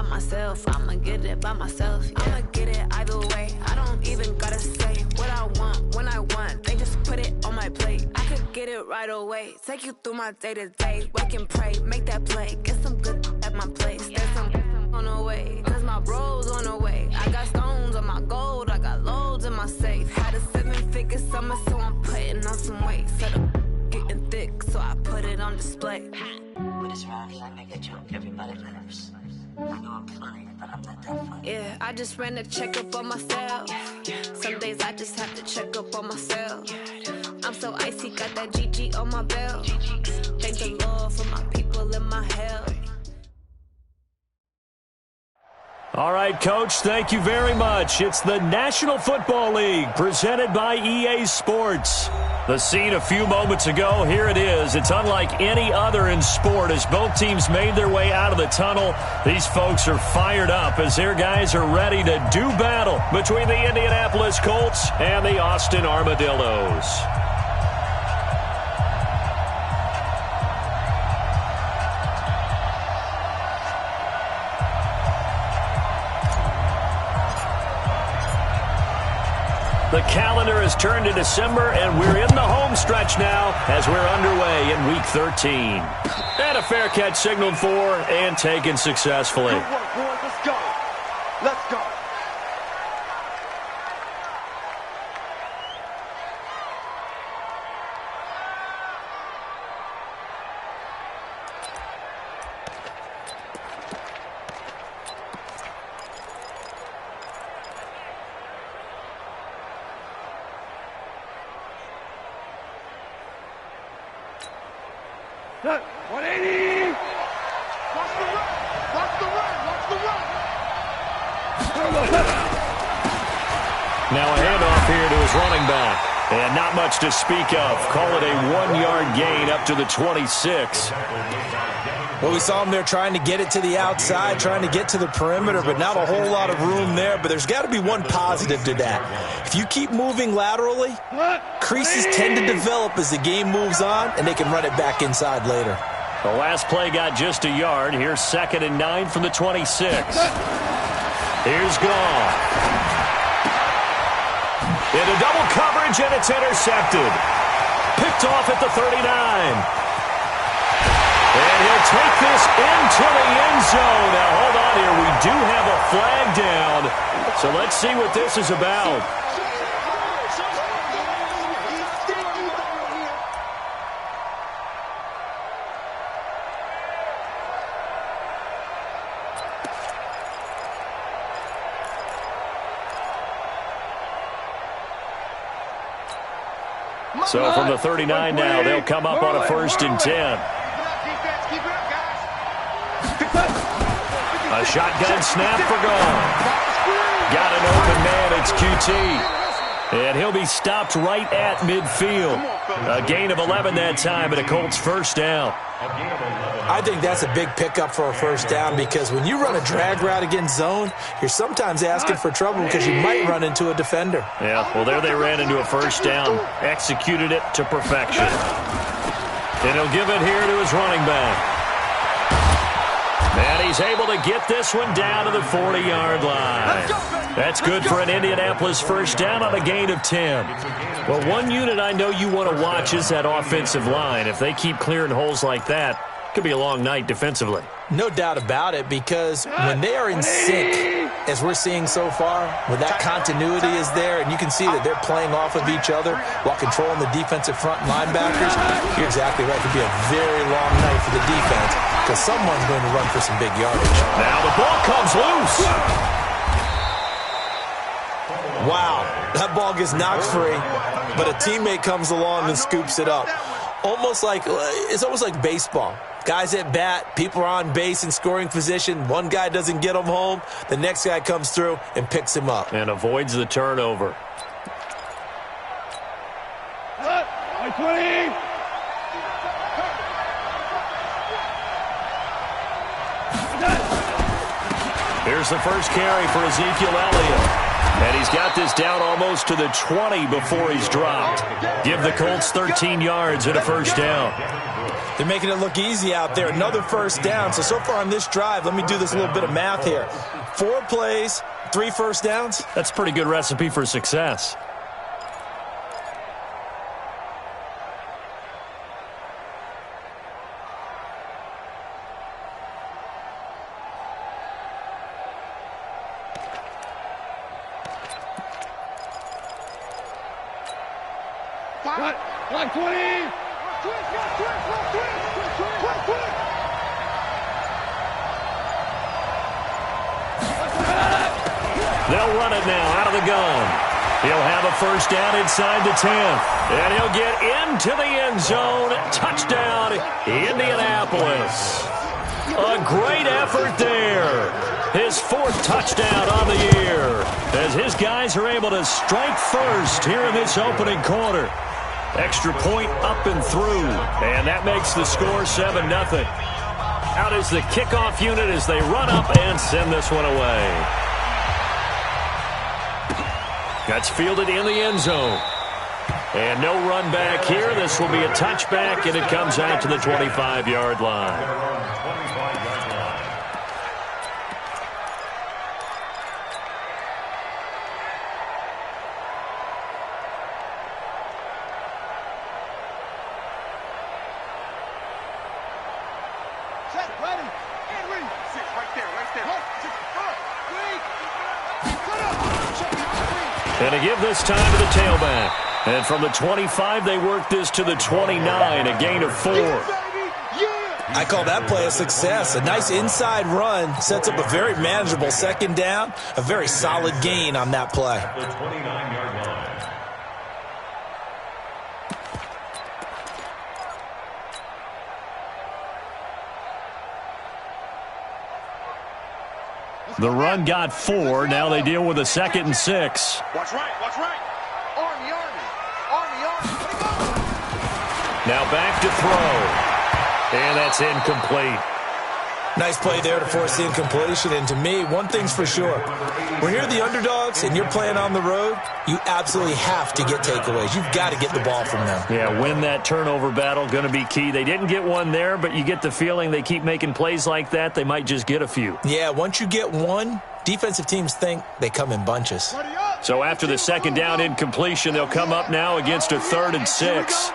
myself. I'ma get it by myself. I'ma get it either way. I don't even gotta say what I want when I want. They just put it on my plate. I could get it right away. Take you through my day-to-day. Wake and pray, make that play. Get some good at my place. There's some on the way, cause my bro's on the way. I got stones on my gold, I got loads in my safe. Had a 7-figure summer, so I'm putting on some weight. Said I'm getting thick, so I put it on display. With this round, I make a joke, everybody laughs. I know I'm funny, but I'm not that funny. Yeah, I just ran a checkup on myself. Some days I just have to check up on myself. I'm so icy, got that GG on my belt. Thank the Lord for my people in my health. All right, Coach, thank you very much. It's the National Football League presented by EA Sports. The scene a few moments ago, here it is. It's unlike any other in sport as both teams made their way out of the tunnel. These folks are fired up as their guys are ready to do battle between the Indianapolis Colts and the Austin Armadillos. The calendar has turned to December, and we're in the home stretch now as we're underway in Week 13. And a fair catch signaled for and taken successfully. Good work, boys. Let's go. Let's go. Look, 180! Watch the run! Watch the run! Watch the run! Now a handoff here to his running back. And not much to speak of. Call it a 1-yard gain up to the 26. Well, we saw him there trying to get it to the outside, trying to get to the perimeter, but not a whole lot of room there. But there's got to be one positive to that. If you keep moving laterally, creases tend to develop as the game moves on, and they can run it back inside later. The last play got just a yard. Here's 2nd and 9 from the 26. Here's Gall. Into double coverage, and it's intercepted. Picked off at the 39. And he'll take this into the end zone. Now, hold on here. We do have a flag down. So let's see what this is about. So from the 39 now, they'll come up on a 1st and 10. A shotgun snap for Gall. Got an open man, it's QT. And he'll be stopped right at midfield. A gain of 11 that time, and a Colts 1st down. I think that's a big pickup for a 1st down because when you run a drag route against zone, you're sometimes asking for trouble because you might run into a defender. Yeah, well, there they ran into a 1st down, executed it to perfection. And he'll give it here to his running back. And he's able to get this one down to the 40-yard line. That's good for an Indianapolis 1st down on a gain of 10. Well, one unit I know you want to watch is that offensive line. If they keep clearing holes like that, it could be a long night defensively. No doubt about it, because when they are in sync, as we're seeing so far, when that continuity is there, and you can see that they're playing off of each other while controlling the defensive front linebackers, you're exactly right. It could be a very long night for the defense because someone's going to run for some big yardage. Now the ball comes loose. Wow, that ball gets knocked free, but a teammate comes along and scoops it up. It's almost like baseball. Guys at bat, people are on base in scoring position. One guy doesn't get him home. The next guy comes through and picks him up. And avoids the turnover. Here's the first carry for Ezekiel Elliott. And he's got this down almost to the 20 before he's dropped. Give the Colts 13 yards and a first down. They're making it look easy out there. Another first down. So far on this drive, let me do this little bit of math here. 4 plays, 3 first downs. That's a pretty good recipe for success. Like 20! They'll run it now out of the gun. He'll have a first down inside the 10. And he'll get into the end zone. Touchdown, Indianapolis. A great effort there. His 4th touchdown on the year as his guys are able to strike first here in this opening quarter. Extra point up and through, and that makes the score 7-0. Out is the kickoff unit as they run up and send this one away. That's fielded in the end zone. And no run back here. This will be a touchback, and it comes out to the 25-yard line. And to give this time to the tailback. And from the 25, they work this to the 29, a gain of 4. I call that play a success. A nice inside run sets up a very manageable second down. A very solid gain on that play. The 29-yard line. The run got 4. Now they deal with a 2nd and 6. Watch right, watch right. Army. Now back to throw. And that's incomplete. Nice play there to force the incompletion. And to me, one thing's for sure. When you're the underdogs and you're playing on the road, you absolutely have to get takeaways. You've got to get the ball from them. Yeah, win that turnover battle, going to be key. They didn't get one there, but you get the feeling they keep making plays like that, they might just get a few. Yeah, once you get one, defensive teams think they come in bunches. So after the second down incompletion, they'll come up now against a 3rd and 6.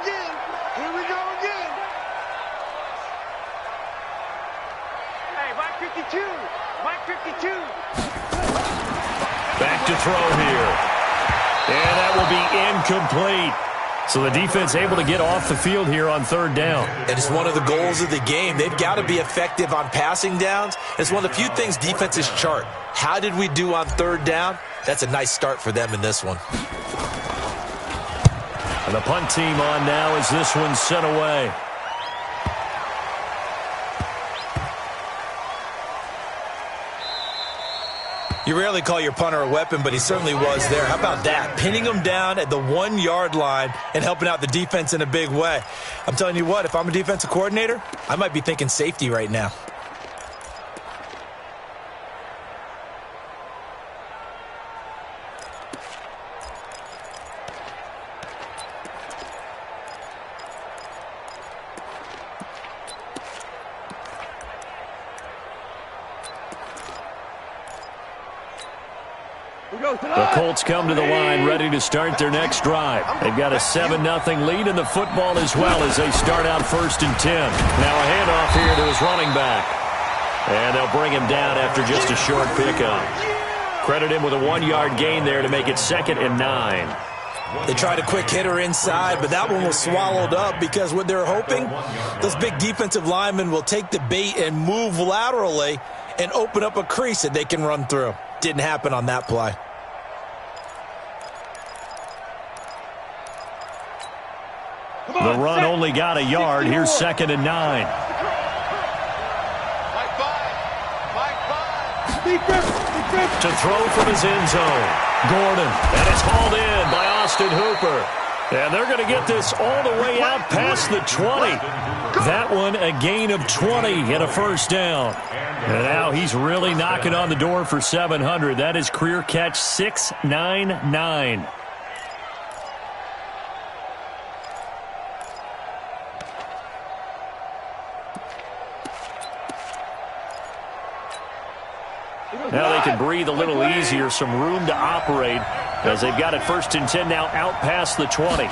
Back to throw here. And that will be incomplete. So the defense able to get off the field here on 3rd down. And it's one of the goals of the game. They've got to be effective on passing downs. It's one of the few things defenses chart. How did we do on 3rd down? That's a nice start for them in this one. And the punt team on now as this one's sent away. You rarely call your punter a weapon, but he certainly was there. How about that? Pinning him down at the 1-yard line and helping out the defense in a big way. I'm telling you what, if I'm a defensive coordinator, I might be thinking safety right now. The Colts come to the line ready to start their next drive. They've got a 7-0 lead in the football as well as they start out 1st and 10. Now a handoff here to his running back. And they'll bring him down after just a short pickup. Credit him with a 1-yard gain there to make it 2nd and 9. They tried a quick hitter inside, but that one was swallowed up because what they're hoping, those big defensive linemen will take the bait and move laterally and open up a crease that they can run through. Didn't happen on that play. The run only got a yard. Here's 2nd and 9. To throw from his end zone. Gordon. And it's hauled in by Austin Hooper. And they're going to get this all the way out past the 20. That one a gain of 20 and a first down. And now he's really knocking on the door for 700. That is career catch 699. Now they can breathe a little easier, some room to operate as they've got it 1st and 10 now out past the 20. And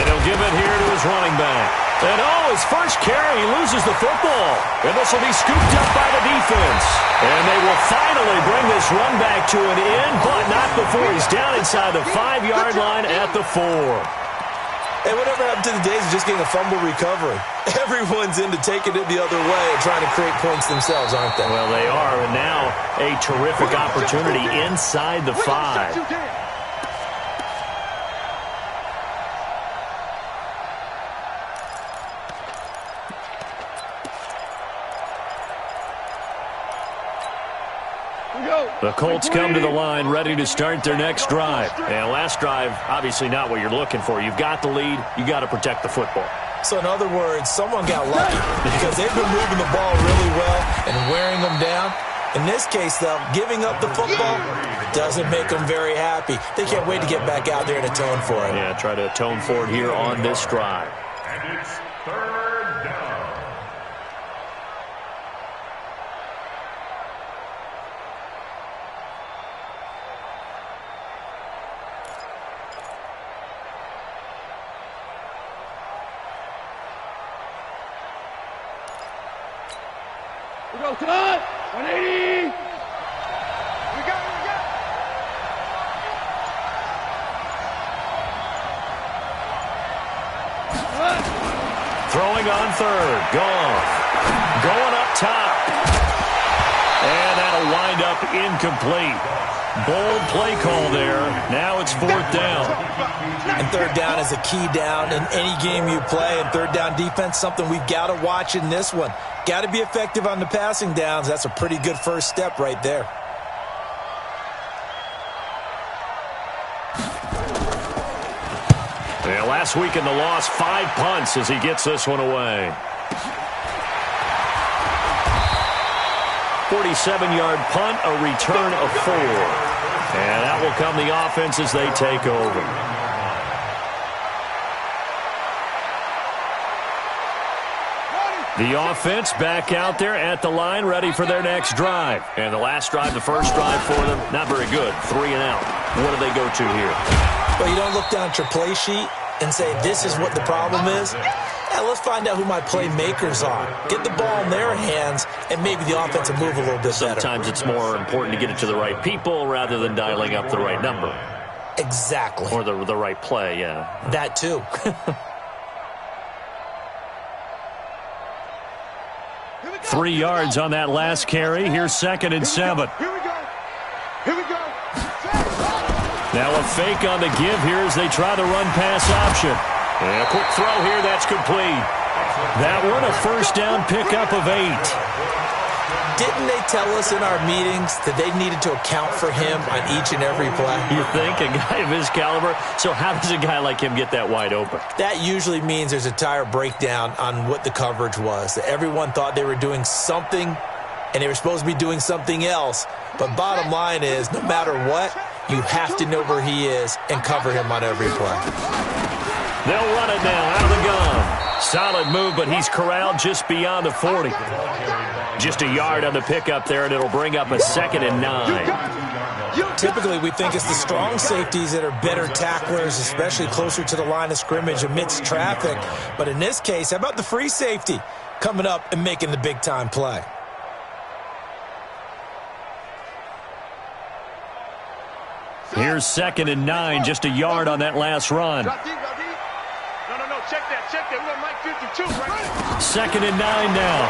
he'll give it here to his running back. And his first carry, he loses the football. And this will be scooped up by the defense. And they will finally bring this run back to an end, but not before he's down inside the 5-yard line at the 4. And whatever happened to the days of just getting a fumble recovery? Everyone's into taking it the other way and trying to create points themselves, aren't they? Well, they are, and now a terrific opportunity inside the 5. The Colts come to the line ready to start their next drive. And last drive, obviously not what you're looking for. You've got the lead. You got to protect the football. So in other words, someone got lucky because they've been moving the ball really well and wearing them down. In this case, though, giving up the football doesn't make them very happy. They can't wait to get back out there and atone for it. Yeah, try to atone for it here on this drive. And it's 3rd down. We go, cut! 180! We got it, we got it! Throwing on 3rd. Goff. Going up top. And that'll wind up incomplete. Bold play call there. Now it's 4th down. And 3rd down is a key down in any game you play. And 3rd down defense, something we've got to watch in this one. Got to be effective on the passing downs. That's a pretty good first step right there. Yeah, last week in the loss, 5 punts as he gets this one away. 47-yard punt, a return of 4. And that will come the offense as they take over. The offense back out there at the line, ready for their next drive. And the last drive, the first drive for them, not very good. 3 and out. What do they go to here? Well, you don't look down at your play sheet and say, this is what the problem is. Let's find out who my playmakers are. Get the ball in their hands, and maybe the offense will move a little bit better. Sometimes it's more important to get it to the right people rather than dialing up the right number. Exactly. Or the right play, yeah. That too. 3 yards on that last carry. Here's 2nd and 7. Here we go. Here we go. Now a fake on the give here as they try the run-pass option. And a quick throw here, that's complete. That one, a first down pickup of 8. Didn't they tell us in our meetings that they needed to account for him on each and every play? You think? A guy of his caliber? So how does a guy like him get that wide open? That usually means there's a entire breakdown on what the coverage was. That everyone thought they were doing something, and they were supposed to be doing something else. But bottom line is, no matter what, you have to know where he is and cover him on every play. They'll run it now out of the gun. Solid move, but he's corralled just beyond the 40. Just a yard on the pickup there, and it'll bring up a 2nd and 9. Typically, we think it's the strong safeties that are better tacklers, especially closer to the line of scrimmage amidst traffic. But in this case, how about the free safety coming up and making the big-time play? Here's 2nd and 9, just a yard on that last run. No, check that. We're going to Mike 52 right now. 2nd and 9 now.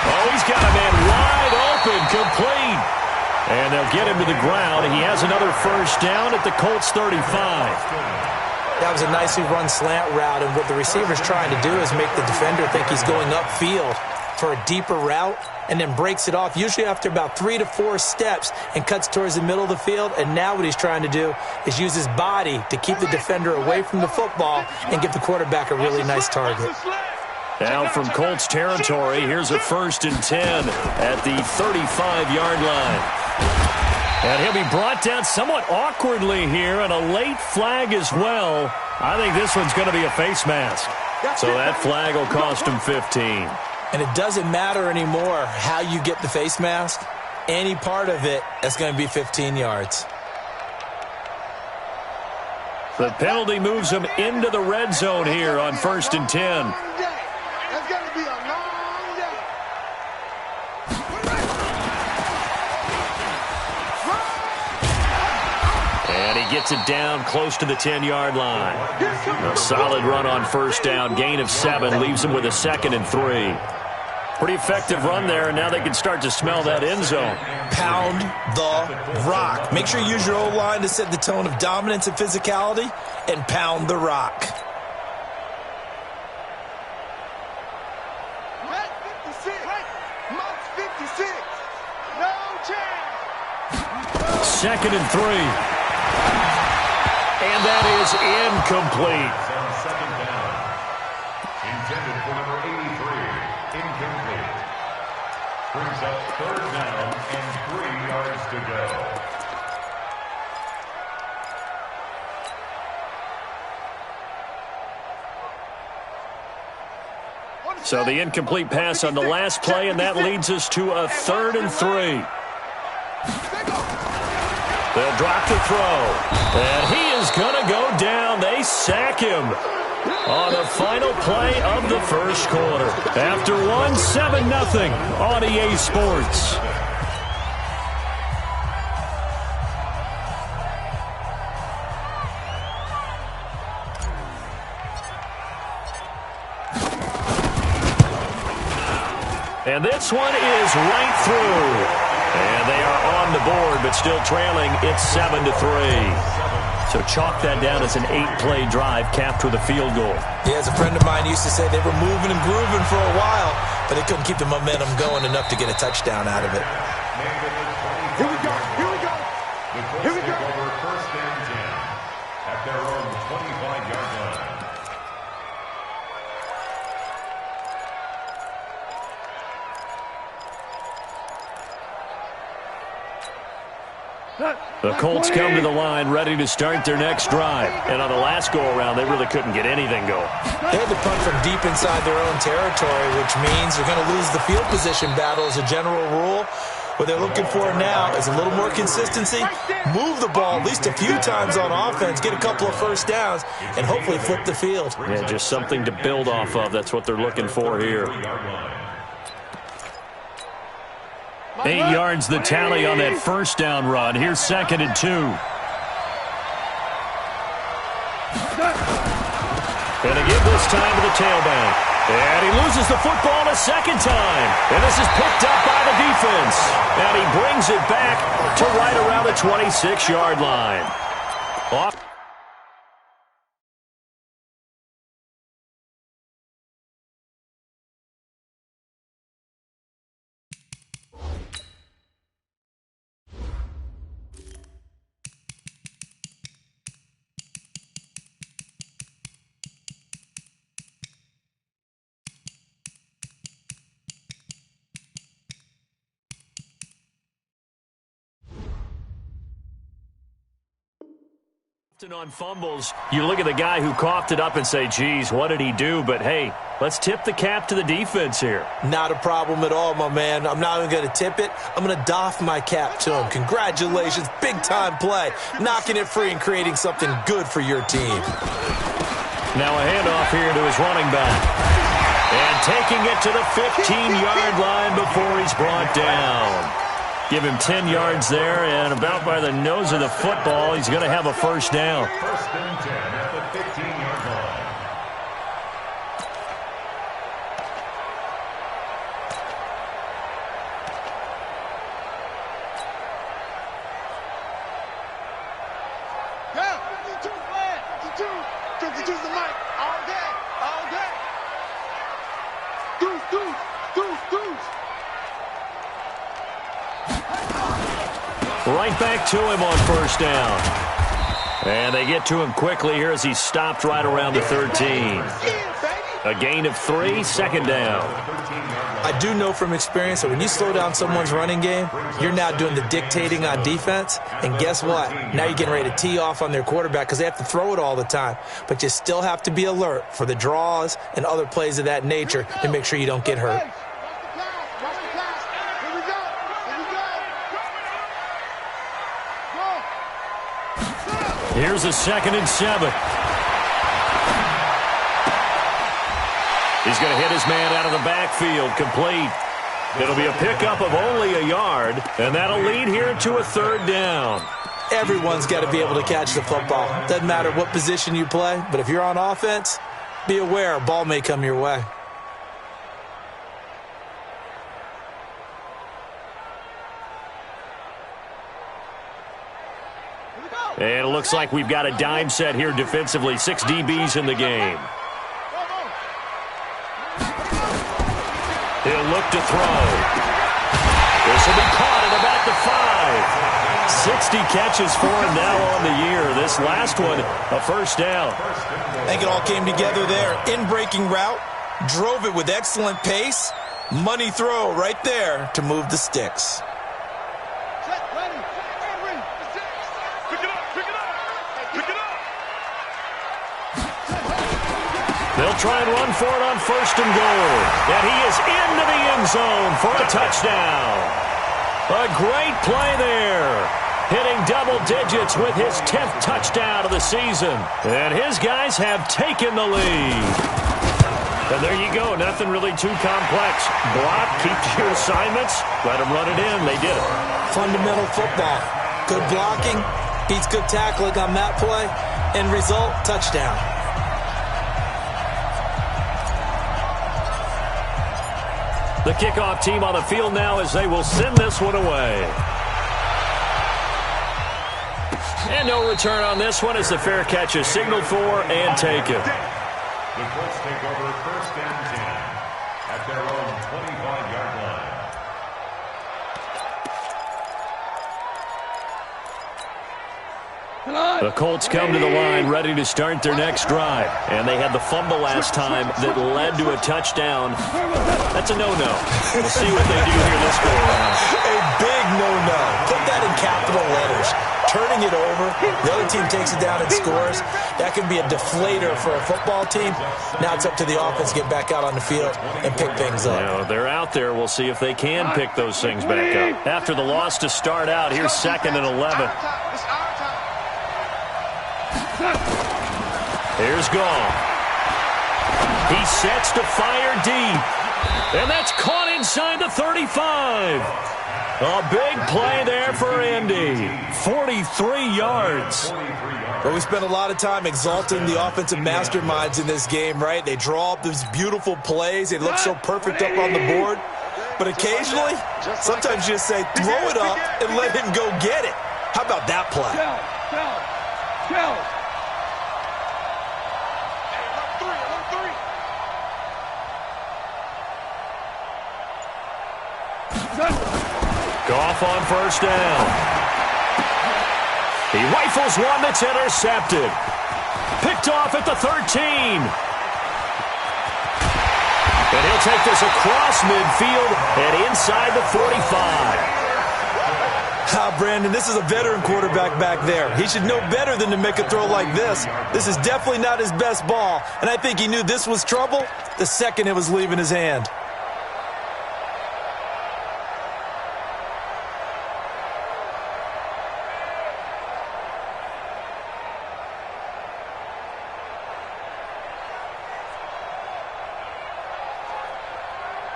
Oh, he's got a man wide open, complete. And they'll get him to the ground. He has another first down at the Colts 35. That was a nicely run slant route, and what the receiver's trying to do is make the defender think he's going upfield. for a deeper route and then breaks it off, usually after about 3 to 4 steps, and cuts towards the middle of the field. And now what he's trying to do is use his body to keep the defender away from the football and give the quarterback a really nice target. Now from Colts territory, here's a 1st and 10 at the 35-yard line. And he'll be brought down somewhat awkwardly here, and a late flag as well. I think this one's going to be a face mask. So that flag will cost him 15. And it doesn't matter anymore how you get the face mask. Any part of it is going to be 15 yards. The penalty moves him into the red zone here on 1st and 10. That's going to be a long day. And he gets it down close to the 10-yard line. A solid run on 1st down. Gain of 7 leaves him with a 2nd and 3. Pretty effective run there, and now they can start to smell that end zone. Pound the rock. Make sure you use your O-line to set the tone of dominance and physicality, and pound the rock. Red 56. Mark 56. No chance. 2nd and 3. And that is incomplete. Second down. Intended for number 83. Incomplete. Brings up 3rd down and 3 yards to go. So the incomplete pass on the last play, and that leads us to a 3rd and 3. They'll drop the throw. And he is going to go down. They sack him on the final play of the 1st quarter. After 7-0 on EA Sports. And this one is right through. And they are on the board, but still trailing. It's 7-3. So chalk that down as an 8-play drive capped with a field goal. Yeah, as a friend of mine used to say, they were moving and grooving for a while, but they couldn't keep the momentum going enough to get a touchdown out of it. Here we go. Here we go. Here we go. Over 1st and 10 at their own 25-yard line. The Colts come to the line ready to start their next drive. And on the last go-around, they really couldn't get anything going. They had to punt from deep inside their own territory, which means they're going to lose the field position battle as a general rule. What they're looking for now is a little more consistency, move the ball at least a few times on offense, get a couple of 1st downs, and hopefully flip the field. Yeah, just something to build off of. That's what they're looking for here. 8 yards the tally on that 1st down run. Here's 2nd and 2. And they give this time to the tailback. And he loses the football a 2nd time. And this is picked up by the defense. And he brings it back to right around the 26-yard line. Off. On fumbles, you look at the guy who coughed it up and say, geez, what did he do? But, hey, let's tip the cap to the defense here. Not a problem at all, my man. I'm not even going to tip it. I'm going to doff my cap to him. Congratulations. Big-time play. Knocking it free and creating something good for your team. Now a handoff here to his running back. And taking it to the 15-yard line before he's brought down. Give him 10 yards there, and about by the nose of the football, he's going to have a 1st down. 1st and 10 at the 15-yard line. Yeah, 52 flag. 52. 52's the mic. All day. All day. Deuce, deuce. Right back to him on first down. And they get to him quickly here as he's stopped right around the 13. A gain of 3, second down. I do know from experience that when you slow down someone's running game, you're now doing the dictating on defense. And guess what? Now you're getting ready to tee off on their quarterback because they have to throw it all the time. But you still have to be alert for the draws and other plays of that nature to make sure you don't get hurt. Here's a 2nd and 7. He's going to hit his man out of the backfield, complete. It'll be a pickup of only a yard, and that'll lead here to a 3rd down. Everyone's got to be able to catch the football. Doesn't matter what position you play, but if you're on offense, be aware a ball may come your way. And it looks like we've got a dime set here defensively. 6 DBs in the game. He'll look to throw. This will be caught at about the 5. 60 catches for him now on the year. This last one, a first down. I think it all came together there. In-breaking route, drove it with excellent pace. Money throw right there to move the sticks. They'll try and run for it on 1st and goal. And he is into the end zone for a touchdown. A great play there. Hitting double digits with his 10th touchdown of the season. And his guys have taken the lead. And there you go. Nothing really too complex. Block, keep to your assignments. Let them run it in. They did it. Fundamental football. Good blocking. Beats good tackling on that play. End result, touchdown. The kickoff team on the field now as they will send this one away. And no return on this one as the fair catch is signaled for and taken. The Colts take over 1st and 10 at their own 25-yard line. The Colts come to the line ready to start their next drive. And they had the fumble last time that led to a touchdown. That's a no-no. We'll see what they do here this go around. A big no-no. Put that in capital letters. Turning it over, the other team takes it down and scores. That can be a deflator for a football team. Now it's up to the offense to get back out on the field and pick things up. You know, they're out there. We'll see if they can pick those things back up. After the loss to start out, here's 2nd and 11. Here's Gall. He sets to fire deep. And that's caught inside the 35. A big play there for Indy. 43 yards. But we spent a lot of time exalting the offensive masterminds in this game, right? They draw up these beautiful plays. They look so perfect up on the board. But occasionally, sometimes you just say, throw it up and let him go get it. How about that play? Goff on first down. He rifles one that's intercepted. Picked off at the 13. And he'll take this across midfield and inside the 45. Brandon, this is a veteran quarterback back there. He should know better than to make a throw like this. This is definitely not his best ball, and I think he knew this was trouble the second it was leaving his hand.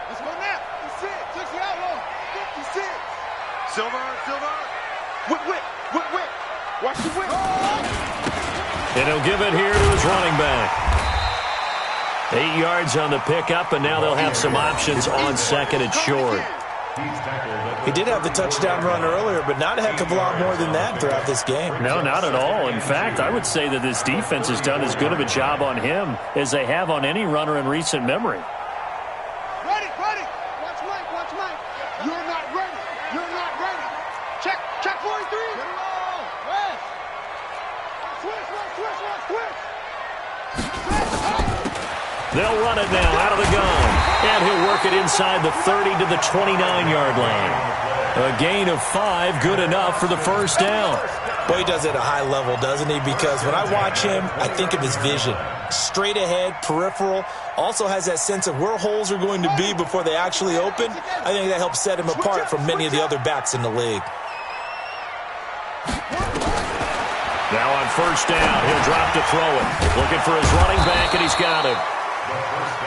Let's go now. 56. 6 outlaw. 56. Silver. Whip. Watch the whip. And he'll give it here to his running back. 8 yards on the pickup, and now they'll have some options on 2nd and short. He did have the touchdown run earlier, but not a heck of a lot more than that throughout this game. No, not at all. In fact, I would say that this defense has done as good of a job on him as they have on any runner in recent memory. Ready. Watch Mike. Watch Mike. You're not ready. You're not ready. Check 43. Get it all. Rest. Switch. They'll run it now out of the gun. And he'll work it inside the 30 to the 29-yard line. A gain of 5, good enough for the first down. Boy, he does it at a high level, doesn't he? Because when I watch him, I think of his vision. Straight ahead, peripheral. Also has that sense of where holes are going to be before they actually open. I think that helps set him apart from many of the other backs in the league. Now on first down, he'll drop to throw it. Looking for his running back, and he's got it.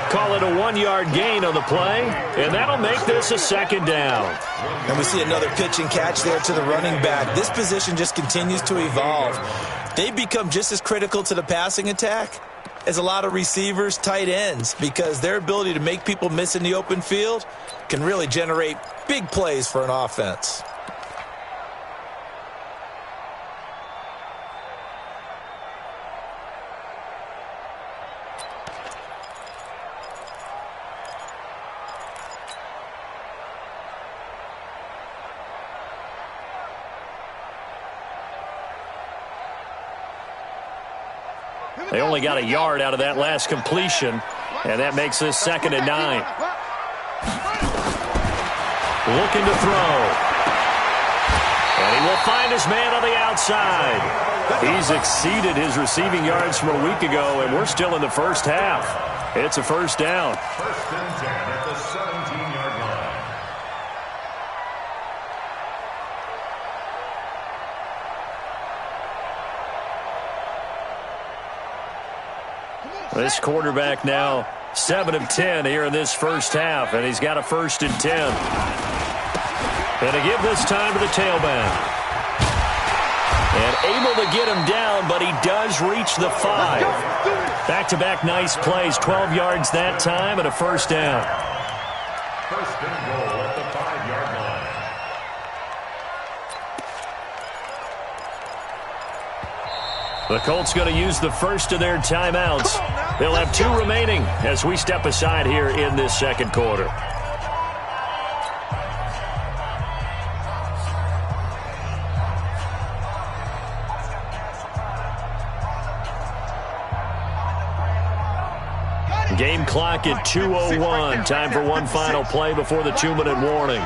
Call it a 1-yard gain on the play, and that'll make this a second down. And we see another pitch and catch there to the running back. This position just continues to evolve. They become just as critical to the passing attack as a lot of receivers, tight ends, because their ability to make people miss in the open field can really generate big plays for an offense. They only got a yard out of that last completion, and that makes this 2nd and 9. Looking to throw. And he will find his man on the outside. He's exceeded his receiving yards from a week ago, and we're still in the first half. It's a first down. 1st and 10 at the 17-yard line. This quarterback now 7 of 10 here in this first half, and he's got a 1st and 10. And to give this time to the tailback. And able to get him down, but he does reach the 5. Back-to-back nice plays, 12 yards that time, and a 1st down. 1st and goal at the 5-yard line. The Colts going to use the first of their timeouts. They'll have 2 remaining as we step aside here in this second quarter. Game clock at 2:01. Time for one final play before the 2-minute warning.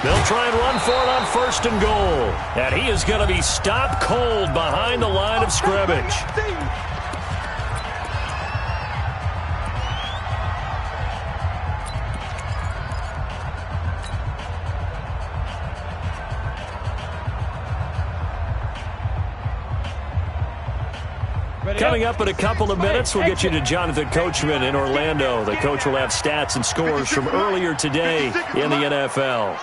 They'll try and run for it on 1st and goal. And he is going to be stopped cold behind the line of scrimmage. Coming up in a couple of minutes, we'll get you to Jonathan Coachman in Orlando. The coach will have stats and scores from earlier today in the NFL.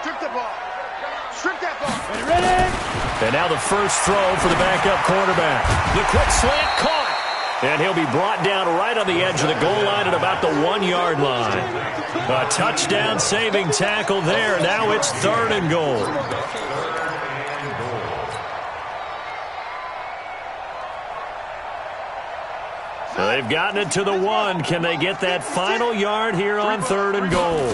And now the first throw for the backup quarterback. The quick slant caught. And he'll be brought down right on the edge of the goal line at about the 1-yard line. A touchdown saving tackle there. Now it's 3rd and goal. So they've gotten it to the 1. Can they get that final yard here on 3rd and goal?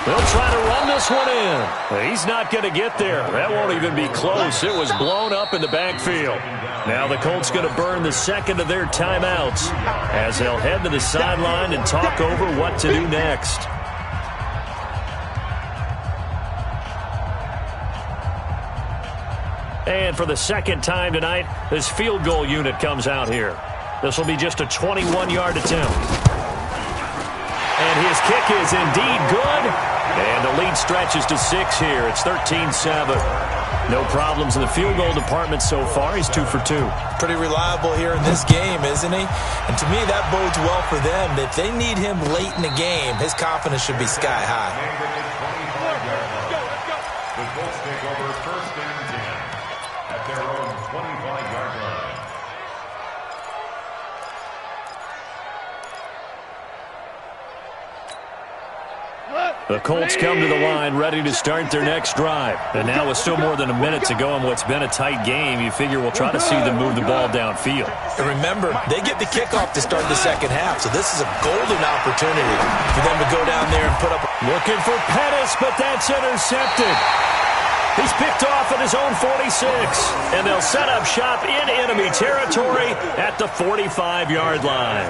They'll try to run this one in. He's not going to get there. That won't even be close. It was blown up in the backfield. Now the Colts going to burn the 2nd of their timeouts as they'll head to the sideline and talk over what to do next. And for the 2nd time tonight, this field goal unit comes out here. This will be just a 21-yard attempt. And his kick is indeed good. And the lead stretches to 6 here. It's 13-7. No problems in the field goal department so far. He's 2 for 2. Pretty reliable here in this game, isn't he? And to me, that bodes well for them. If they need him late in the game, his confidence should be sky high. The Colts take over 1st and 10 at their own 25-yard line. What? The Colts come to the line ready to start their next drive. And now with still more than a minute to go in what's been a tight game, you figure we'll try to see them move the ball downfield. And remember, they get the kickoff to start the second half, so this is a golden opportunity for them to go down there and put up. Looking for Pettis, but that's intercepted. He's picked off at his own 46, and they'll set up shop in enemy territory at the 45-yard line.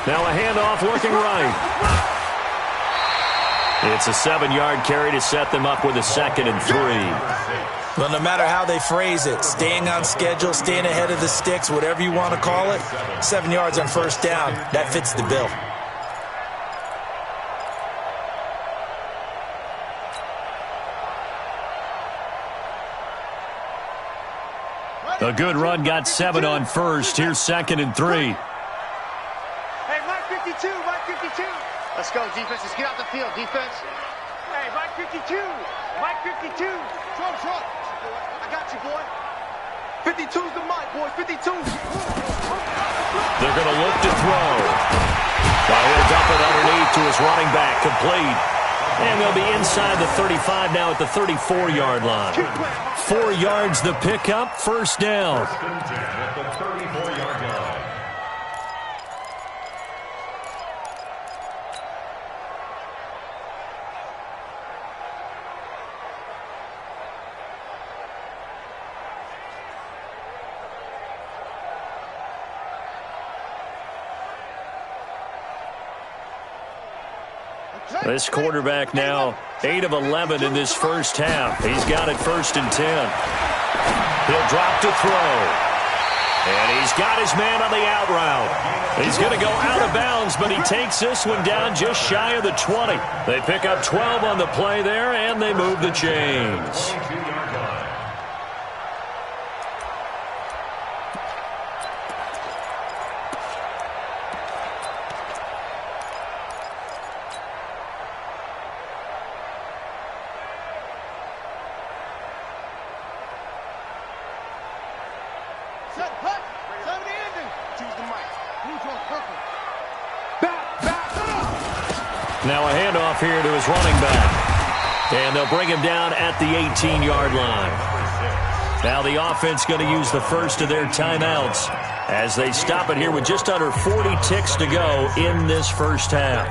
Now a handoff looking right. It's a 7-yard carry to set them up with a 2nd and 3. Well, no matter how they phrase it, staying on schedule, staying ahead of the sticks, whatever you want to call it, 7 yards on first down, that fits the bill. A good run got 7 on first. Here's 2nd and 3. Hey, Mike 52, Mike 52. Let's go, defense. Let's get out the field, defense. Hey, Mike 52, Mike 52. Trump. I got you, boy. 52's the mic, boy. 52. They're going to look to throw. Well, he'll dump it underneath to his running back, complete. And they'll be inside the 35 now at the 34-yard line. 4 yards the pickup, first down. At the 34-yard line. This quarterback now 8 of 11 in this first half. He's got it 1st and 10. He'll drop to throw. And he's got his man on the out route. He's going to go out of bounds, but he takes this one down just shy of the 20. They pick up 12 on the play there, and they move the chains. Now a handoff here to his running back. And they'll bring him down at the 18-yard line. Now the offense going to use the first of their timeouts as they stop it here with just under 40 ticks to go in this first half.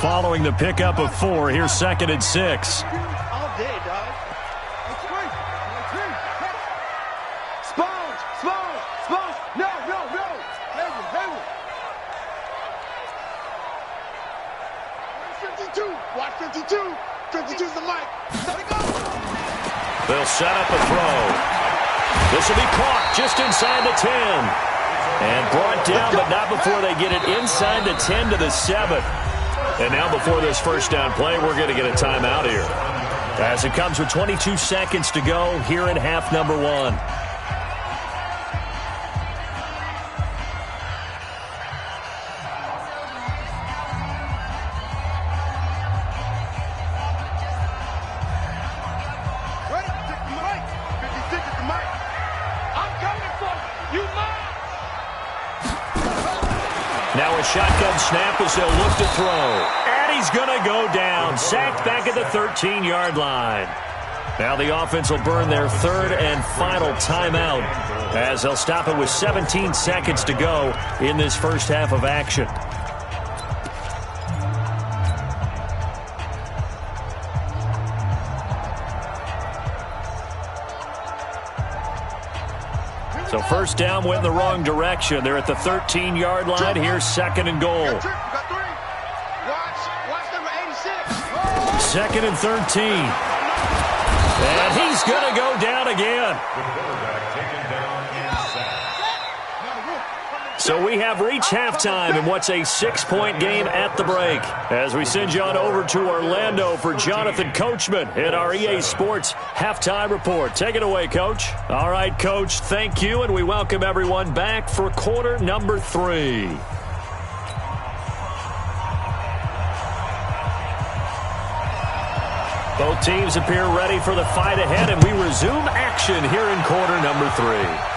Following the pickup of 4, here's 2nd and 6. All day, dog. Sponge. No. Hayward. 52. Watch 52. 52's the mic. Let it go. They'll set up a throw. This will be caught just inside the 10. And brought down, but not before they get it inside the 10 to the 7. And now before this first down play, we're going to get a timeout here. As it comes with 22 seconds to go here in half number 1. Now a shotgun snap as they'll look to throw. And he's going to go down. Sacked back at the 13-yard line. Now the offense will burn their 3rd and final timeout as they'll stop it with 17 seconds to go in this first half of action. So first down went in the wrong direction. They're at the 13-yard line. Here's 2nd and goal. Watch number 86. 2nd and 13. And he's going to go down again. So we have reached halftime in what's a 6-point game at the break. As we send you on over to Orlando for Jonathan Coachman in our EA Sports Halftime Report. Take it away, Coach. All right, Coach, thank you, and we welcome everyone back for quarter number 3. Both teams appear ready for the fight ahead, and we resume action here in quarter number 3.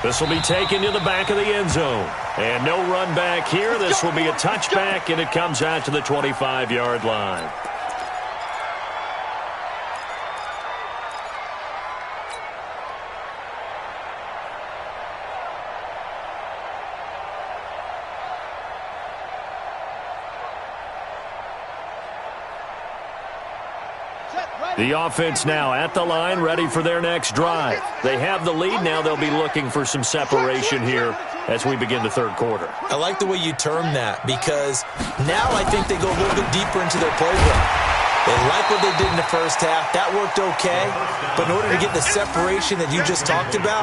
This will be taken to the back of the end zone. And no run back here. This will be a touchback, and it comes out to the 25-yard line. The offense now at the line, ready for their next drive. They have the lead. Now they'll be looking for some separation here as we begin the third quarter. I like the way you term that, because now I think they go a little bit deeper into their playbook. They like what they did in the first half. That worked okay. But in order to get the separation that you just talked about,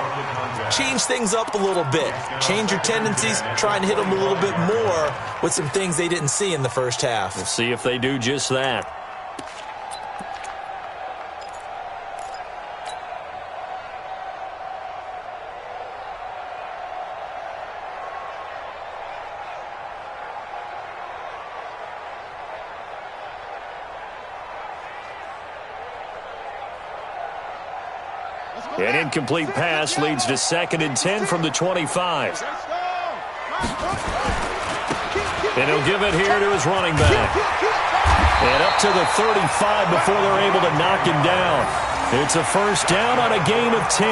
change things up a little bit. Change your tendencies. Try and hit them a little bit more with some things they didn't see in the first half. We'll see if they do just that. An incomplete pass leads to 2nd and 10 from the 25. And he'll give it here to his running back. And up to the 35 before they're able to knock him down. It's a first down on a gain of 10.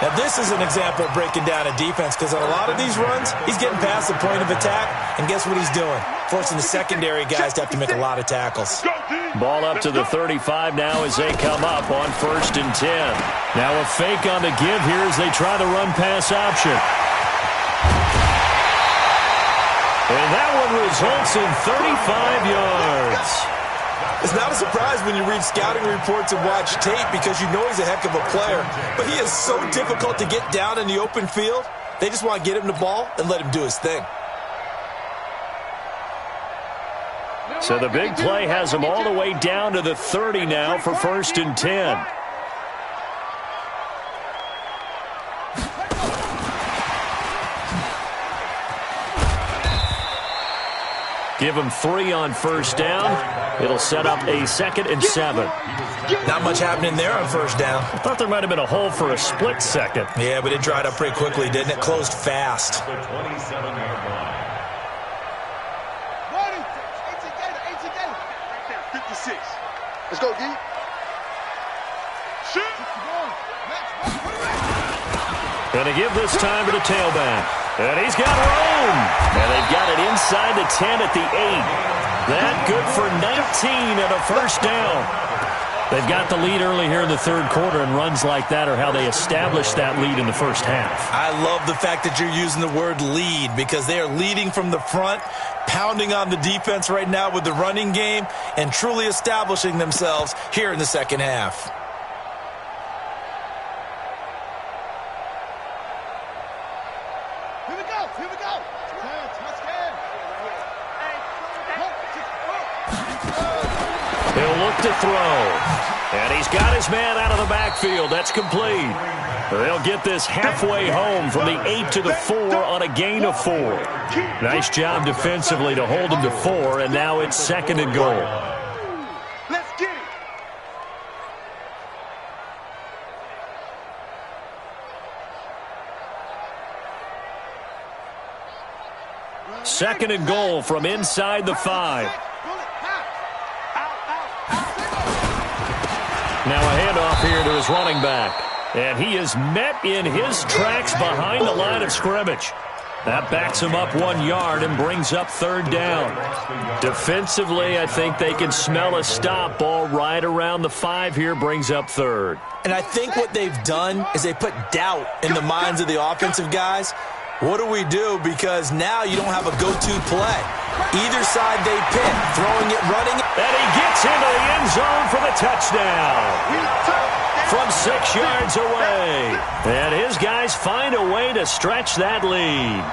Now, this is an example of breaking down a defense, because on a lot of these runs, he's getting past the point of attack, and guess what he's doing? Forcing the secondary guys to have to make a lot of tackles. Ball up to the 35 now as they come up on 1st and 10. Now a fake on the give here as they try the run-pass option. And that one results in 35 yards. It's not a surprise when you read scouting reports and watch tape, because you know he's a heck of a player. But he is so difficult to get down in the open field. They just want to get him the ball and let him do his thing. So the big play has him all the way down to the 30 now for 1st and 10. Give him 3 on 1st down. It'll set up a 2nd and 7. Not much happening there on 1st down. I thought there might have been a hole for a split second. Yeah, but it dried up pretty quickly, didn't it? Closed fast. 56. Let's go, D. Shoot. Gonna give this time to the tailback. And he's got room. And they've got it inside the 10 at the 8. That good for 19 and a first down. They've got the lead early here in the third quarter, and runs like that are how they establish that lead in the first half. I love the fact that you're using the word lead, because they are leading from the front, pounding on the defense right now with the running game, and truly establishing themselves here in the second half. Here we go. Here we go. He'll look to throw. And he's got his man out of the backfield. That's complete. They'll get this halfway home from the 8 to the 4 on a gain of 4. Nice job defensively to hold him to 4, and now it's 2nd and goal. Let's get it. 2nd and goal from inside the 5. Now a handoff here to his running back. And he is met in his tracks behind the line of scrimmage. That backs him up 1 yard and brings up 3rd down. Defensively, I think they can smell a stop. Ball right around the 5 here, brings up 3rd. And I think what they've done is they put doubt in the minds of the offensive guys. What do we do? Because now you don't have a go-to play. Either side they pick, throwing it, running it. And he gets into the end zone for the touchdown. from 6 yards away. And his guys find a way to stretch that lead.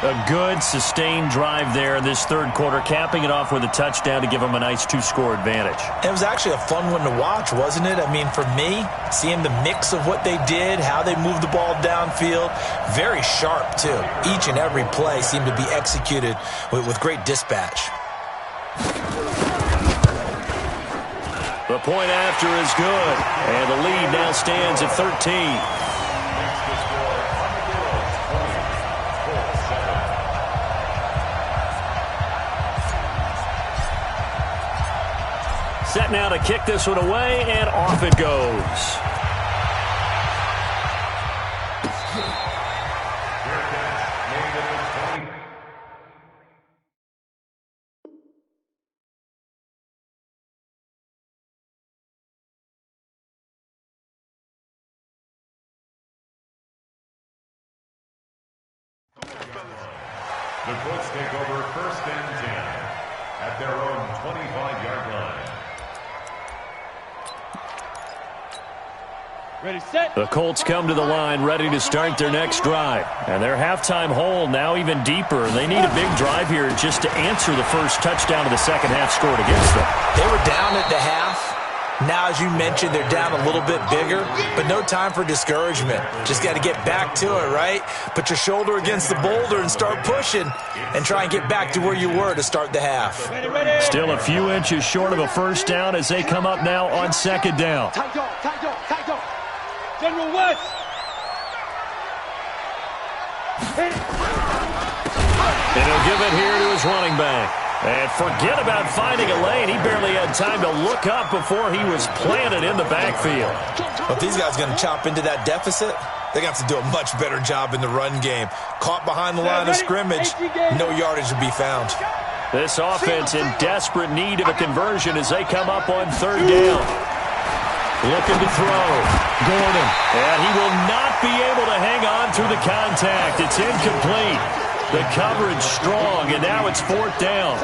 A good, sustained drive there in this third quarter, capping it off with a touchdown to give them a nice 2-score advantage. It was actually a fun one to watch, wasn't it? I mean, for me, seeing the mix of what they did, how they moved the ball downfield, very sharp, too. Each and every play seemed to be executed with great dispatch. The point after is good, and the lead now stands at 13. Set now to kick this one away, and off it goes. The Colts take over 1st and 10 at their own 25-yard line. Ready, set. The Colts come to the line ready to start their next drive. And their halftime hole now even deeper. They need a big drive here just to answer the first touchdown of the second half scored against them. They were down at the half. Now, as you mentioned, they're down a little bit bigger, but no time for discouragement. Just got to get back to it, right? Put your shoulder against the boulder and start pushing and try and get back to where you were to start the half. Still a few inches short of a first down as they come up now on second down. Tight dog, tight dog, tight dog. General West. And he'll give it here to his running back. And forget about finding a lane. He barely had time to look up before he was planted in the backfield. But if these guys are going to chop into that deficit, they got to do a much better job in the run game. Caught behind the line of scrimmage, no yardage to be found. This offense in desperate need of a conversion as they come up on third down. Looking to throw. Gordon. And he will not be able to hang on through the contact. It's incomplete. The coverage strong, and now it's fourth down.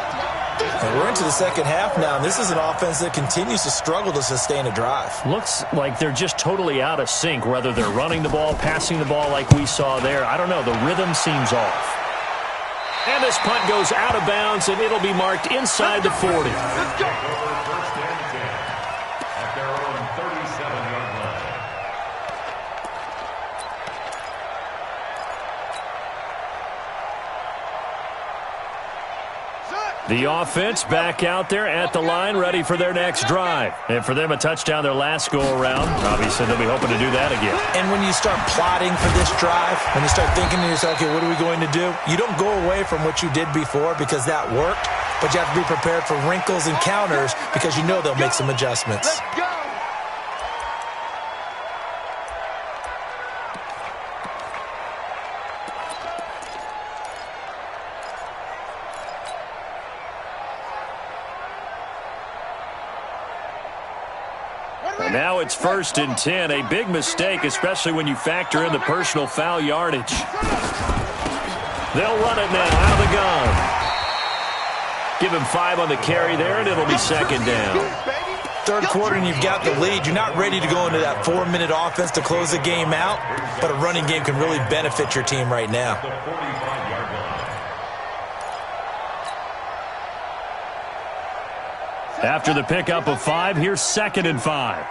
And we're into the second half now, and this is an offense that continues to struggle to sustain a drive. Looks like they're just totally out of sync, whether they're running the ball, passing the ball like we saw there. I don't know. The rhythm seems off. And this punt goes out of bounds, and it'll be marked inside the 40. Let's go. First and 10 at their own 37-yard line. The offense back out there at the line, ready for their next drive. And for them, a touchdown their last go-around. Obviously, they'll be hoping to do that again. And when you start plotting for this drive, when you start thinking to yourself, okay, what are we going to do? You don't go away from what you did before because that worked, but you have to be prepared for wrinkles and counters because you know they'll make some adjustments. Let's go. Now it's 1st and 10. A big mistake, especially when you factor in the personal foul yardage. They'll run it now out of the gun. Give him 5 on the carry there, and it'll be second down. Third quarter, and you've got the lead. You're not ready to go into that 4-minute offense to close the game out, but a running game can really benefit your team right now. The 45-yard line. After the pickup of 5, here's 2nd and 5.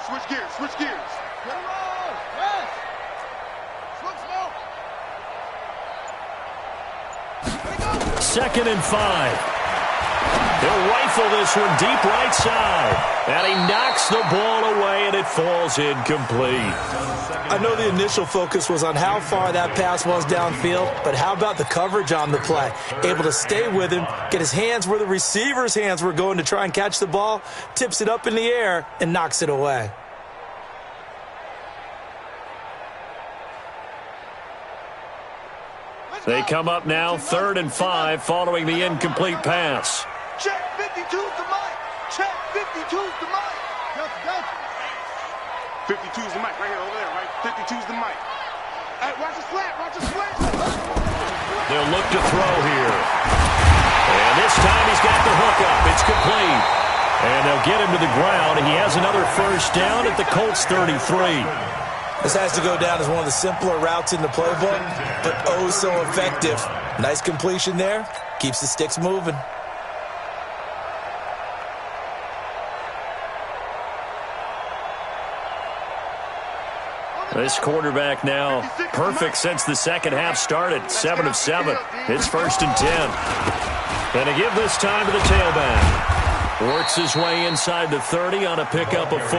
Switch gears, switch gears. Get him on. Yes. Switch smoke. 2nd and 5. He'll rifle this one deep right side. And he knocks the ball away, and it falls incomplete. I know the initial focus was on how far that pass was downfield, but how about the coverage on the play? Able to stay with him, get his hands where the receiver's hands were going to try and catch the ball, tips it up in the air, and knocks it away. They come up now 3rd and 5 following the incomplete pass. Check 52's the mic. Check 52's the mic. Gotcha. 52's the mic right here over there, right? 52's the mic. Hey, watch the slant, watch the slant. They'll look to throw here. And this time he's got the hook up. It's complete. And they'll get him to the ground. He has another first down at the Colts 33. This has to go down as one of the simpler routes in the playbook, but oh so effective. Nice completion there. Keeps the sticks moving. This quarterback now perfect since the second half started. 7 of 7. It's 1st and 10. And to give this time to the tailback. Works his way inside the 30 on a pickup of 4.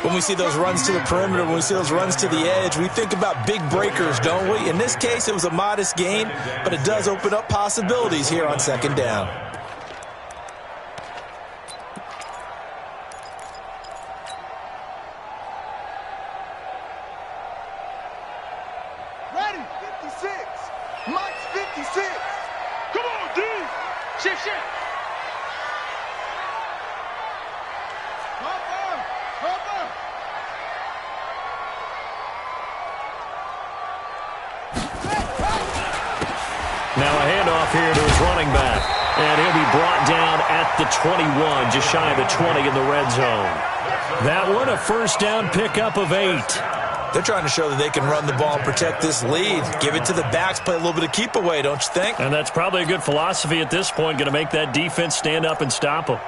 When we see those runs to the perimeter, when we see those runs to the edge, we think about big breakers, don't we? In this case, it was a modest gain, but it does open up possibilities here on 2nd down. Ready, 56. Mike's 56. Come on, D. Shift. Now a handoff here to his running back. And he'll be brought down at the 21, just shy of the 20 in the red zone. That one, a first down pickup of 8. They're trying to show that they can run the ball and protect this lead. Give it to the backs, play a little bit of keep away, don't you think? And that's probably a good philosophy at this point, going to make that defense stand up and stop them.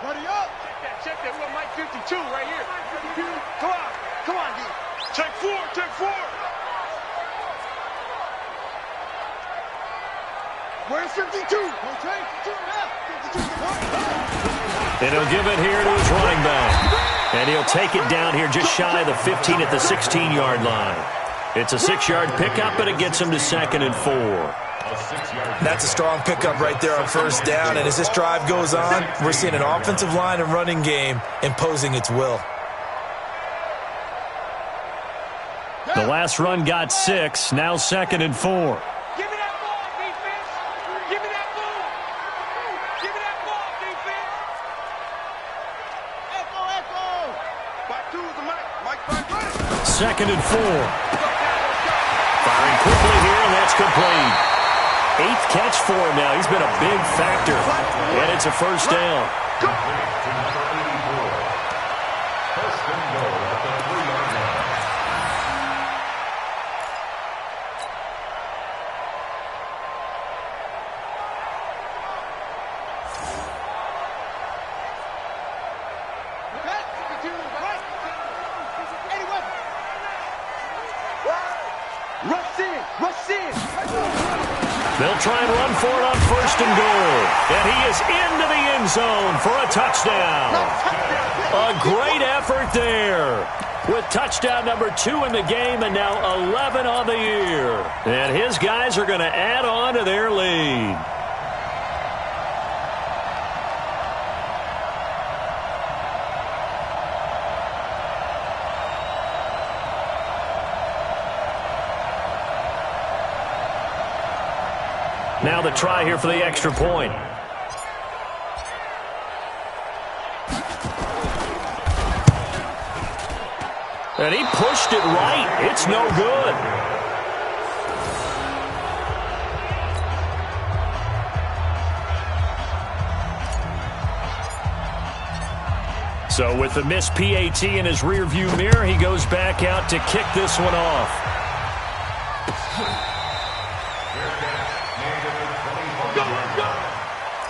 Buddy up. Check that. We got Mike 52 right here. Come on, D. Check 4. Where's 52? Okay, 52 left. 52. And he'll give it here to his running back. And he'll take it down here just shy of the 15 at the 16-yard line. It's a 6-yard pickup, but it gets him to 2nd and 4. That's a strong pickup right there on 1st down. And as this drive goes on, we're seeing an offensive line and running game imposing its will. The last run got 6, now 2nd and 4. Give me that ball, defense. Give me that ball. Give me that ball, defense. Echo. Back to the Mike. 2nd and 4. Firing quickly here, and that's complete. 8th catch for him now. He's been a big factor. And it's a first down. Rush in. They'll try and run for it on 1st and goal. And he is into the end zone for a touchdown. A great effort there. With touchdown number 2 in the game and now 11 on the year. And his guys are going to add on to their lead. Now the try here for the extra point. And he pushed it right. It's no good. So with the missed PAT in his rearview mirror, he goes back out to kick this one off.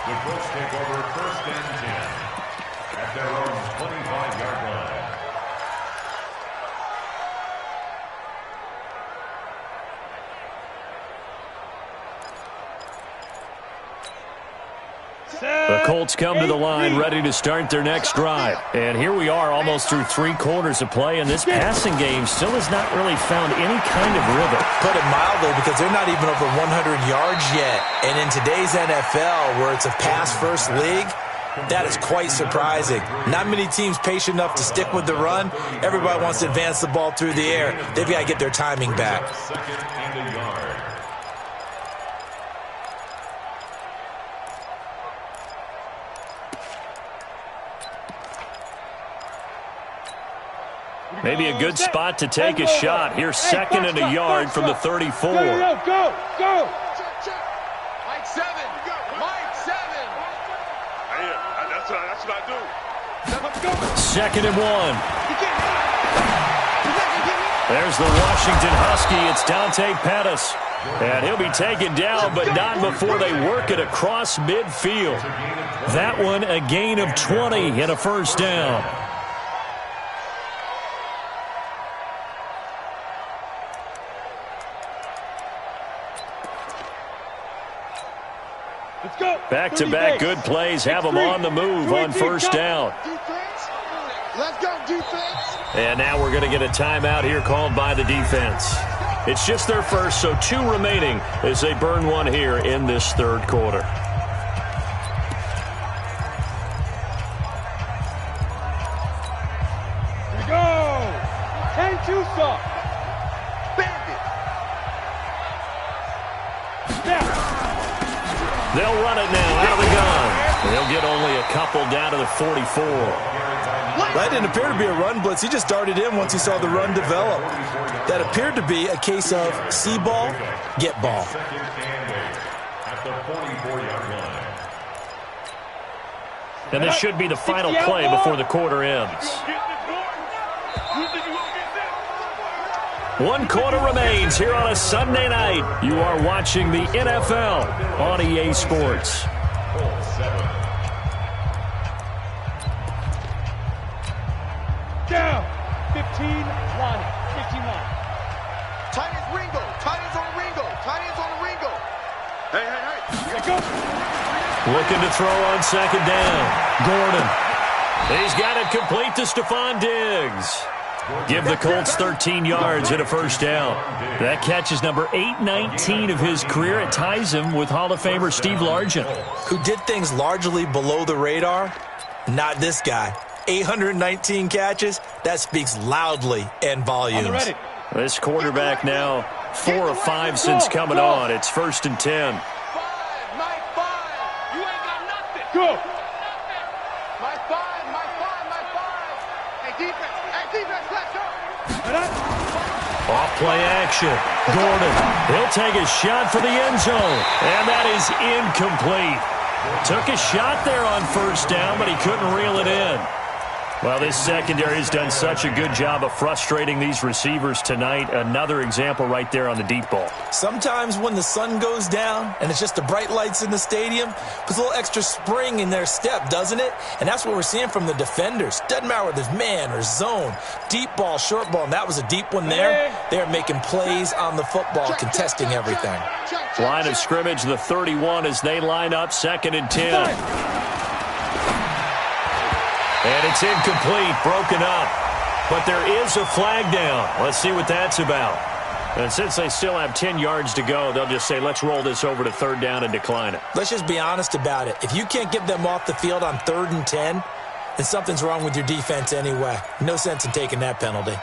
The Colts take over 1st and 10 at their own 25-yard line. The Colts come to the line ready to start their next drive. And here we are almost through 3 quarters of play, and this passing game still has not really found any kind of rhythm. Put it mildly, because they're not even over 100 yards yet. And in today's NFL, where it's a pass-first league, that is quite surprising. Not many teams patient enough to stick with the run. Everybody wants to advance the ball through the air. They've got to get their timing back. 2nd and a yard. Maybe a good spot to take a shot. Here's second and a yard from the 34. Go! Mike 7. Mike 7. That's what I do. Second and 1. There's the Washington Husky. It's Dante Pettis. And he'll be taken down, but not before they work it across midfield. That one, a gain of 20 and a first down. Back-to-back good plays have them on the move on first down. Let's go, defense. And now we're going to get a timeout here called by the defense. It's just their first, so 2 remaining as they burn one here in this third quarter. Here we go. 10-2 stop. Bandit. They'll run it now out of the gun. They'll get only a couple down to the 44. That didn't appear to be a run blitz. He just darted in once he saw the run develop. That appeared to be a case of see ball, get ball. At the 44-yard line. And this should be the final play before the quarter ends. 1 quarter remains here on a Sunday night. You are watching the NFL on EA Sports. Down. 15 line. 15 line. Tight ends Ringo. Tight ends on Ringo. Tight ends on Ringo. Hey. Here we go. Looking to throw on second down. Gordon. He's got it complete to Stephon Diggs. Give the Colts 13 yards and a first down. That catch is number 819 of his career. It ties him with Hall of Famer Steve Largent, who did things largely below the radar. Not this guy. 819 catches, that speaks loudly in volumes. This quarterback now 4 of 5 since coming on. It's first and 10. 5. Mike 5. You ain't got nothing. Go. Mike 5. Hey, defense, let's go. Off play action. Gordon, he'll take a shot for the end zone. And that is incomplete. Took a shot there on first down, but he couldn't reel it in. Well, this secondary has done such a good job of frustrating these receivers tonight. Another example right there on the deep ball. Sometimes when the sun goes down and it's just the bright lights in the stadium, puts a little extra spring in their step, doesn't it? And that's what we're seeing from the defenders. Doesn't matter whether it's man or zone, deep ball, short ball, and that was a deep one there. They're making plays on the football, contesting everything. Line of scrimmage, the 31 as they line up, second and 10. And it's incomplete, broken up. But there is a flag down. Let's see what that's about. And since they still have 10 yards to go, they'll just say, let's roll this over to third down and decline it. Let's just be honest about it. If you can't get them off the field on 3rd and 10, then something's wrong with your defense anyway. No sense in taking that penalty.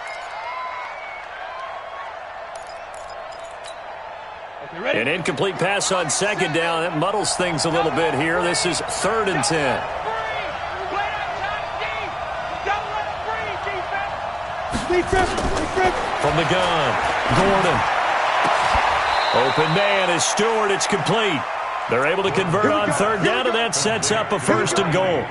An incomplete pass on second down. That muddles things a little bit here. This is 3rd and 10. From the gun, Gordon. Open man is Stewart. It's complete. They're able to convert on third down, and that sets up a first and goal.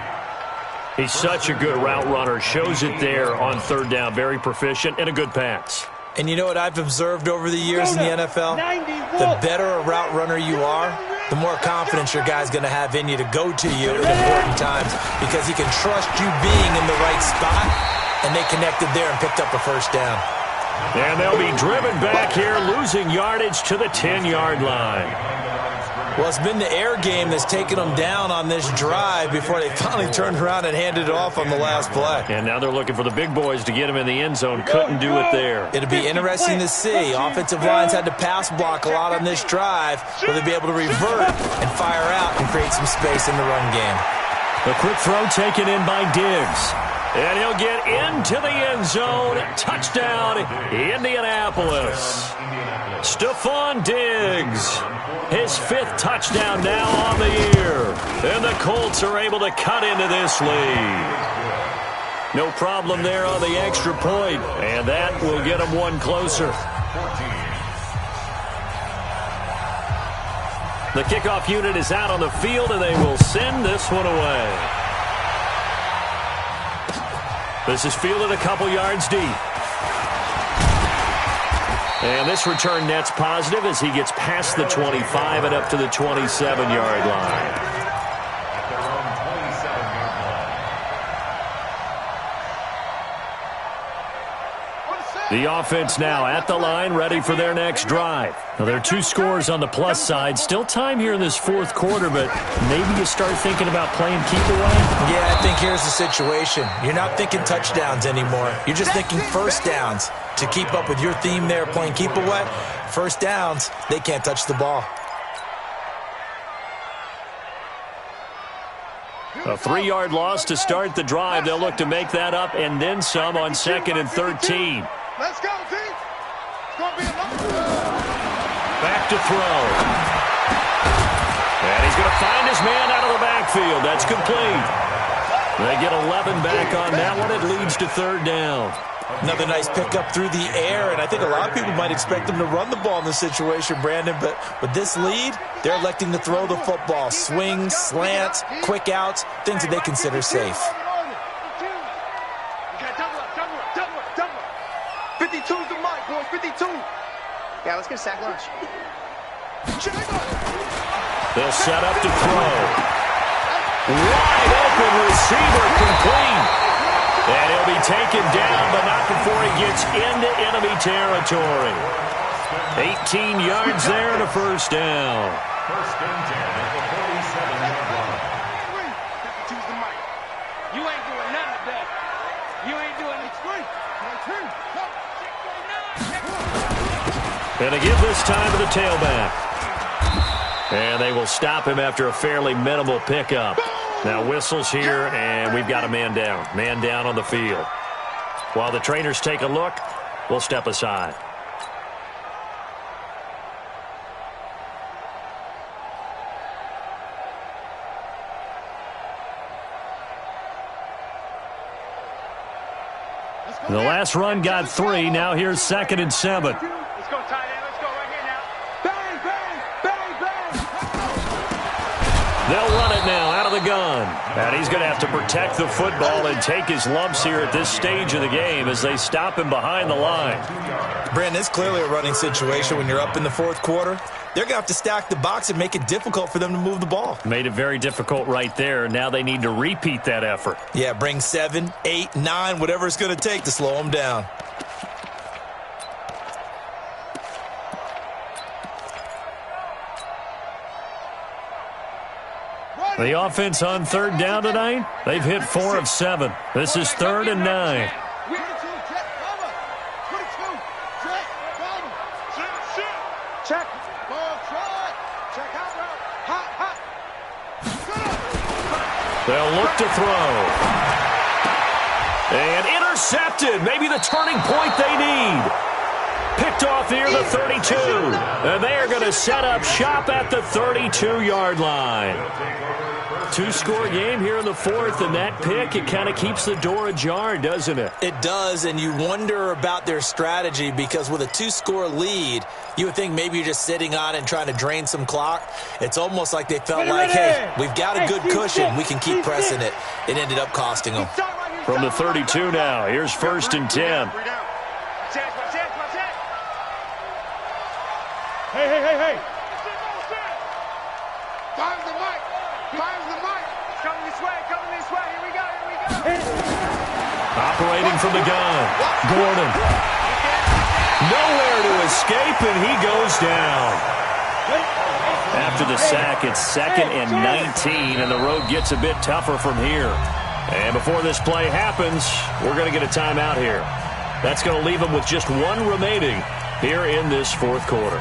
He's such a good route runner. Shows it there on third down. Very proficient and a good pass. And you know what I've observed over the years in the NFL? The better a route runner you are, the more confidence your guy's going to have in you to go to you at important times because he can trust you being in the right spot. And they connected there and picked up a first down. And they'll be driven back here, losing yardage to the 10-yard line. Well, it's been the air game that's taken them down on this drive before they finally turned around and handed it off on the last play. And now they're looking for the big boys to get him in the end zone. Couldn't do it there. It'll be interesting to see. Offensive lines had to pass block a lot on this drive. Will they be able to revert and fire out and create some space in the run game? The quick throw taken in by Diggs. And he'll get into the end zone. Touchdown, Indianapolis. Stephon Diggs, his 5th touchdown now on the year. And the Colts are able to cut into this lead. No problem there on the extra point, and that will get them one closer. The kickoff unit is out on the field, and they will send this one away. This is fielded a couple yards deep. And this return net's positive as he gets past the 25 and up to the 27-yard line. The offense now at the line, ready for their next drive. Now, there are 2 scores on the plus side. Still time here in this fourth quarter, but maybe you start thinking about playing keep away? Yeah, I think here's the situation. You're not thinking touchdowns anymore. You're just thinking first downs. To keep up with your theme there, playing keep away, first downs, they can't touch the ball. A 3-yard loss to start the drive. They'll look to make that up and then some on 2nd and 13. Let's go, team. It's going to be enough. Back to throw. And he's going to find his man out of the backfield. That's complete. They get 11 back on that one. It leads to 3rd down. Another nice pickup through the air, and I think a lot of people might expect them to run the ball in this situation, Brandon, but with this lead, they're electing to throw the football. Swings, slants, quick outs, things that they consider safe. 52's the mic, boys. 52. Yeah, let's get a sack lunch. They'll set up to throw. Wide open receiver complete. And he'll be taken down, but not before he gets into enemy territory. 18 yards there and a first down. First and 10 at the 47-yard line. You ain't doing nothing today. You ain't doing it. And they give this time to the tailback. And they will stop him after a fairly minimal pickup. Now whistles here, and we've got a man down. Man down on the field. While the trainers take a look, we'll step aside. The last run got 3. Now here's 2nd and 7. Let's go, tight end. Let's go right here now. Bang, bang, bang, bang. They'll run it now out of the gun. And he's going to have to protect the football and take his lumps here at this stage of the game as they stop him behind the line. Brandon, it's clearly a running situation when you're up in the fourth quarter. They're going to have to stack the box and make it difficult for them to move the ball. Made it very difficult right there. Now they need to repeat that effort. Yeah, bring 7, 8, 9, whatever it's going to take to slow them down. The offense on 3rd down tonight, they've hit 4 of 7. This is 3rd and 9. Check. Ball try. Check out route. Hot, hot. They'll look to throw. And intercepted. Maybe the turning point they need. Picked off here the 32. And they are going to set up shop at the 32-yard line. 2-score game here in the 4th, and that pick, it kind of keeps the door ajar, doesn't it? It does, and you wonder about their strategy because with a 2-score lead, you would think maybe you're just sitting on it and trying to drain some clock. It's almost like they felt like, hey, we've got a good cushion. We can keep pressing it. It ended up costing them. From the 32 now, here's 1st and 10. Hey. Find the mic. Coming this way. Here we go. Operating from the gun. Gordon. Nowhere to escape, and he goes down. After the sack, it's 2nd and 19, and the road gets a bit tougher from here. And before this play happens, we're going to get a timeout here. That's going to leave them with just 1 remaining here in this 4th quarter.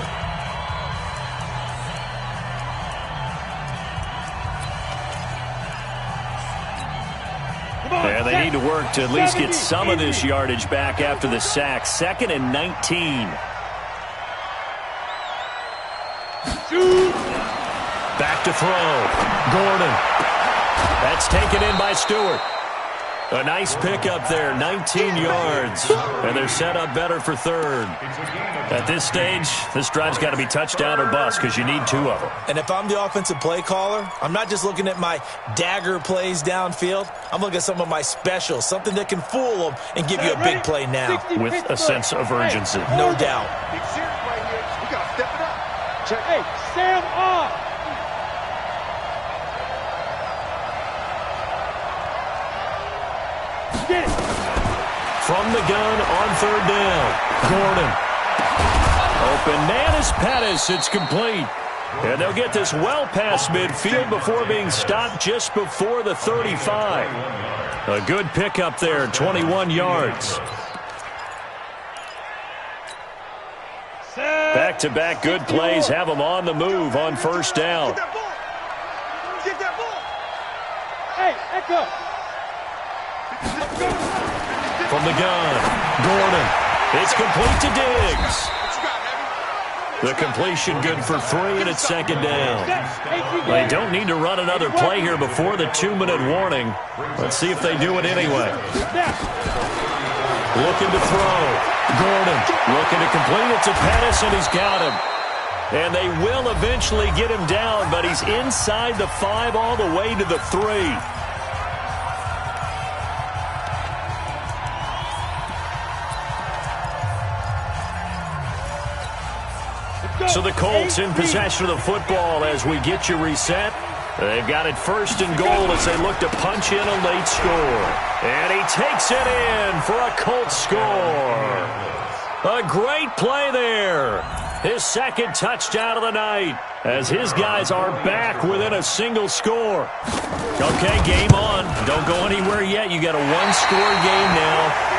And they need to work to at least get some of this yardage back after the sack. 2nd and 19. Back to throw. Gordon. That's taken in by Stewart. A nice pickup there, 19 yards. And they're set up better for third. At this stage, this drive's got to be touchdown or bust because you need 2 of them. And if I'm the offensive play caller, I'm not just looking at my dagger plays downfield. I'm looking at some of my specials, something that can fool them and give you a big play now. With a sense of urgency. No doubt. Big series right here. We got to step it up. Check. Hey, Sam off. Get it. From the gun on third down. Gordon. Open man is Pettis. It's complete. And they'll get this well past midfield before being stopped just before the 35. A good pickup there, 21 yards. Back-to-back good plays have them on the move on first down. Get that ball. Get that ball. Hey, Echo. From the gun, Gordon. It's complete to Diggs. The completion good for 3, and it's second down. They don't need to run another play here before the 2-minute warning. Let's see if they do it anyway. Looking to throw. Gordon looking to complete it to Pettis, and he's got him. And they will eventually get him down, but he's inside the 5 all the way to the 3. So the Colts in possession of the football as we get you reset. They've got it first and goal as they look to punch in a late score. And he takes it in for a Colts score. A great play there. His second touchdown of the night as his guys are back within a single score. Okay, game on. Don't go anywhere yet. You got a 1-score game now.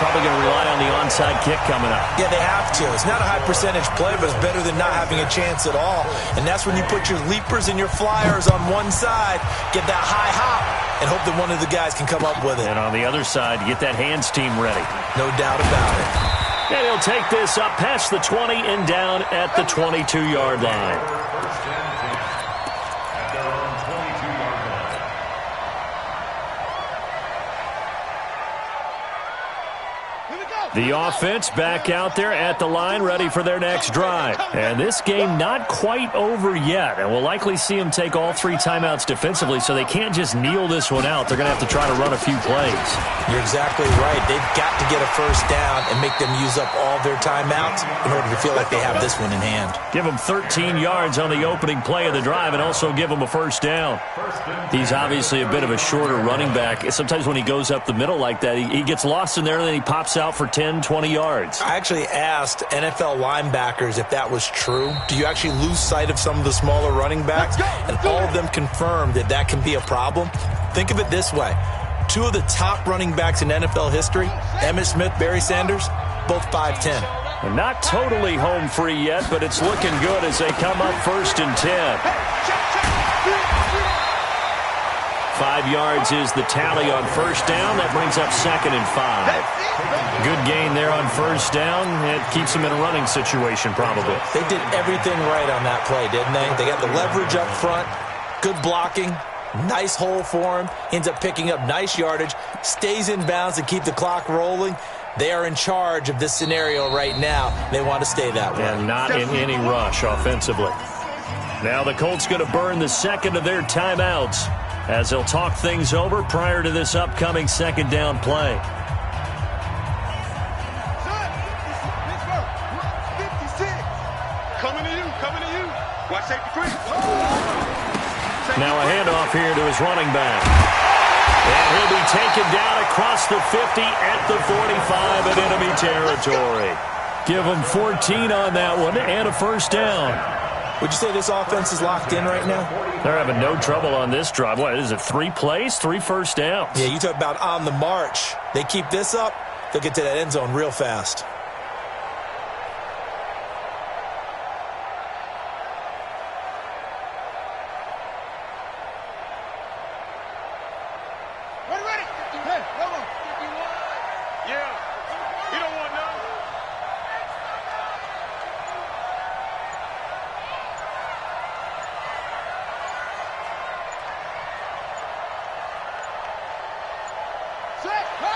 Probably going to rely on the onside kick coming up. Yeah, they have to. It's not a high percentage play, but it's better than not having a chance at all. And that's when you put your leapers and your flyers on one side, get that high hop, and hope that one of the guys can come up with it. And on the other side, get that hands team ready. No doubt about it. And he'll take this up past the 20 and down at the 22-yard line. The offense back out there at the line, ready for their next drive. And this game not quite over yet. And we'll likely see them take all 3 timeouts defensively, so they can't just kneel this one out. They're going to have to try to run a few plays. You're exactly right. They've got to get a first down and make them use up all their timeouts in order to feel like they have this one in hand. Give them 13 yards on the opening play of the drive and also give them a first down. He's obviously a bit of a shorter running back. Sometimes when he goes up the middle like that, he gets lost in there and then he pops out for 10, 20 yards. I actually asked NFL linebackers if that was true. Do you actually lose sight of some of the smaller running backs? And all of them confirmed that that can be a problem. Think of it this way. 2 of the top running backs in NFL history, Emmitt Smith, Barry Sanders, both 5'10". And not totally home free yet, but it's looking good as they come up first and 10. 5 yards is the tally on first down. That brings up second and 5. Good gain there on first down. It keeps them in a running situation probably. They did everything right on that play, didn't they? They got the leverage up front, good blocking, nice hole for him, ends up picking up nice yardage, stays in bounds to keep the clock rolling. They are in charge of this scenario right now. They want to stay that way. And not in any rush offensively. Now the Colts going to burn the second of their timeouts as they'll talk things over prior to this upcoming second down play. Now a handoff here to his running back. And he'll be taken down across the 50 at the 45 in enemy territory. Give him 14 on that one and a first down. Would you say this offense is locked in right now? They're having no trouble on this drive. What is it, 3 plays, 3 first downs? Yeah, you talk about on the march. They keep this up, they'll get to that end zone real fast.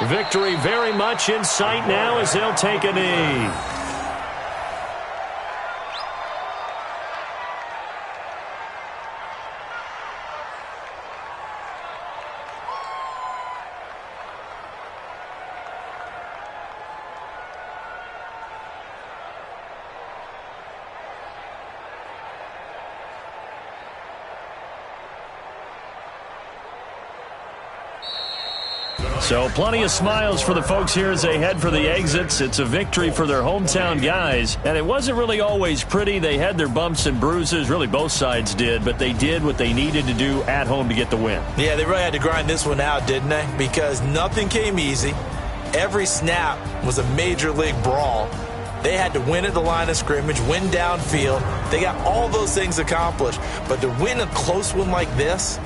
Victory very much in sight now as they'll take a knee. So plenty of smiles for the folks here as they head for the exits. It's a victory for their hometown guys. And it wasn't really always pretty. They had their bumps and bruises. Really, both sides did. But they did what they needed to do at home to get the win. Yeah, they really had to grind this one out, didn't they? Because nothing came easy. Every snap was a major league brawl. They had to win at the line of scrimmage, win downfield. They got all those things accomplished. But to win a close one like this,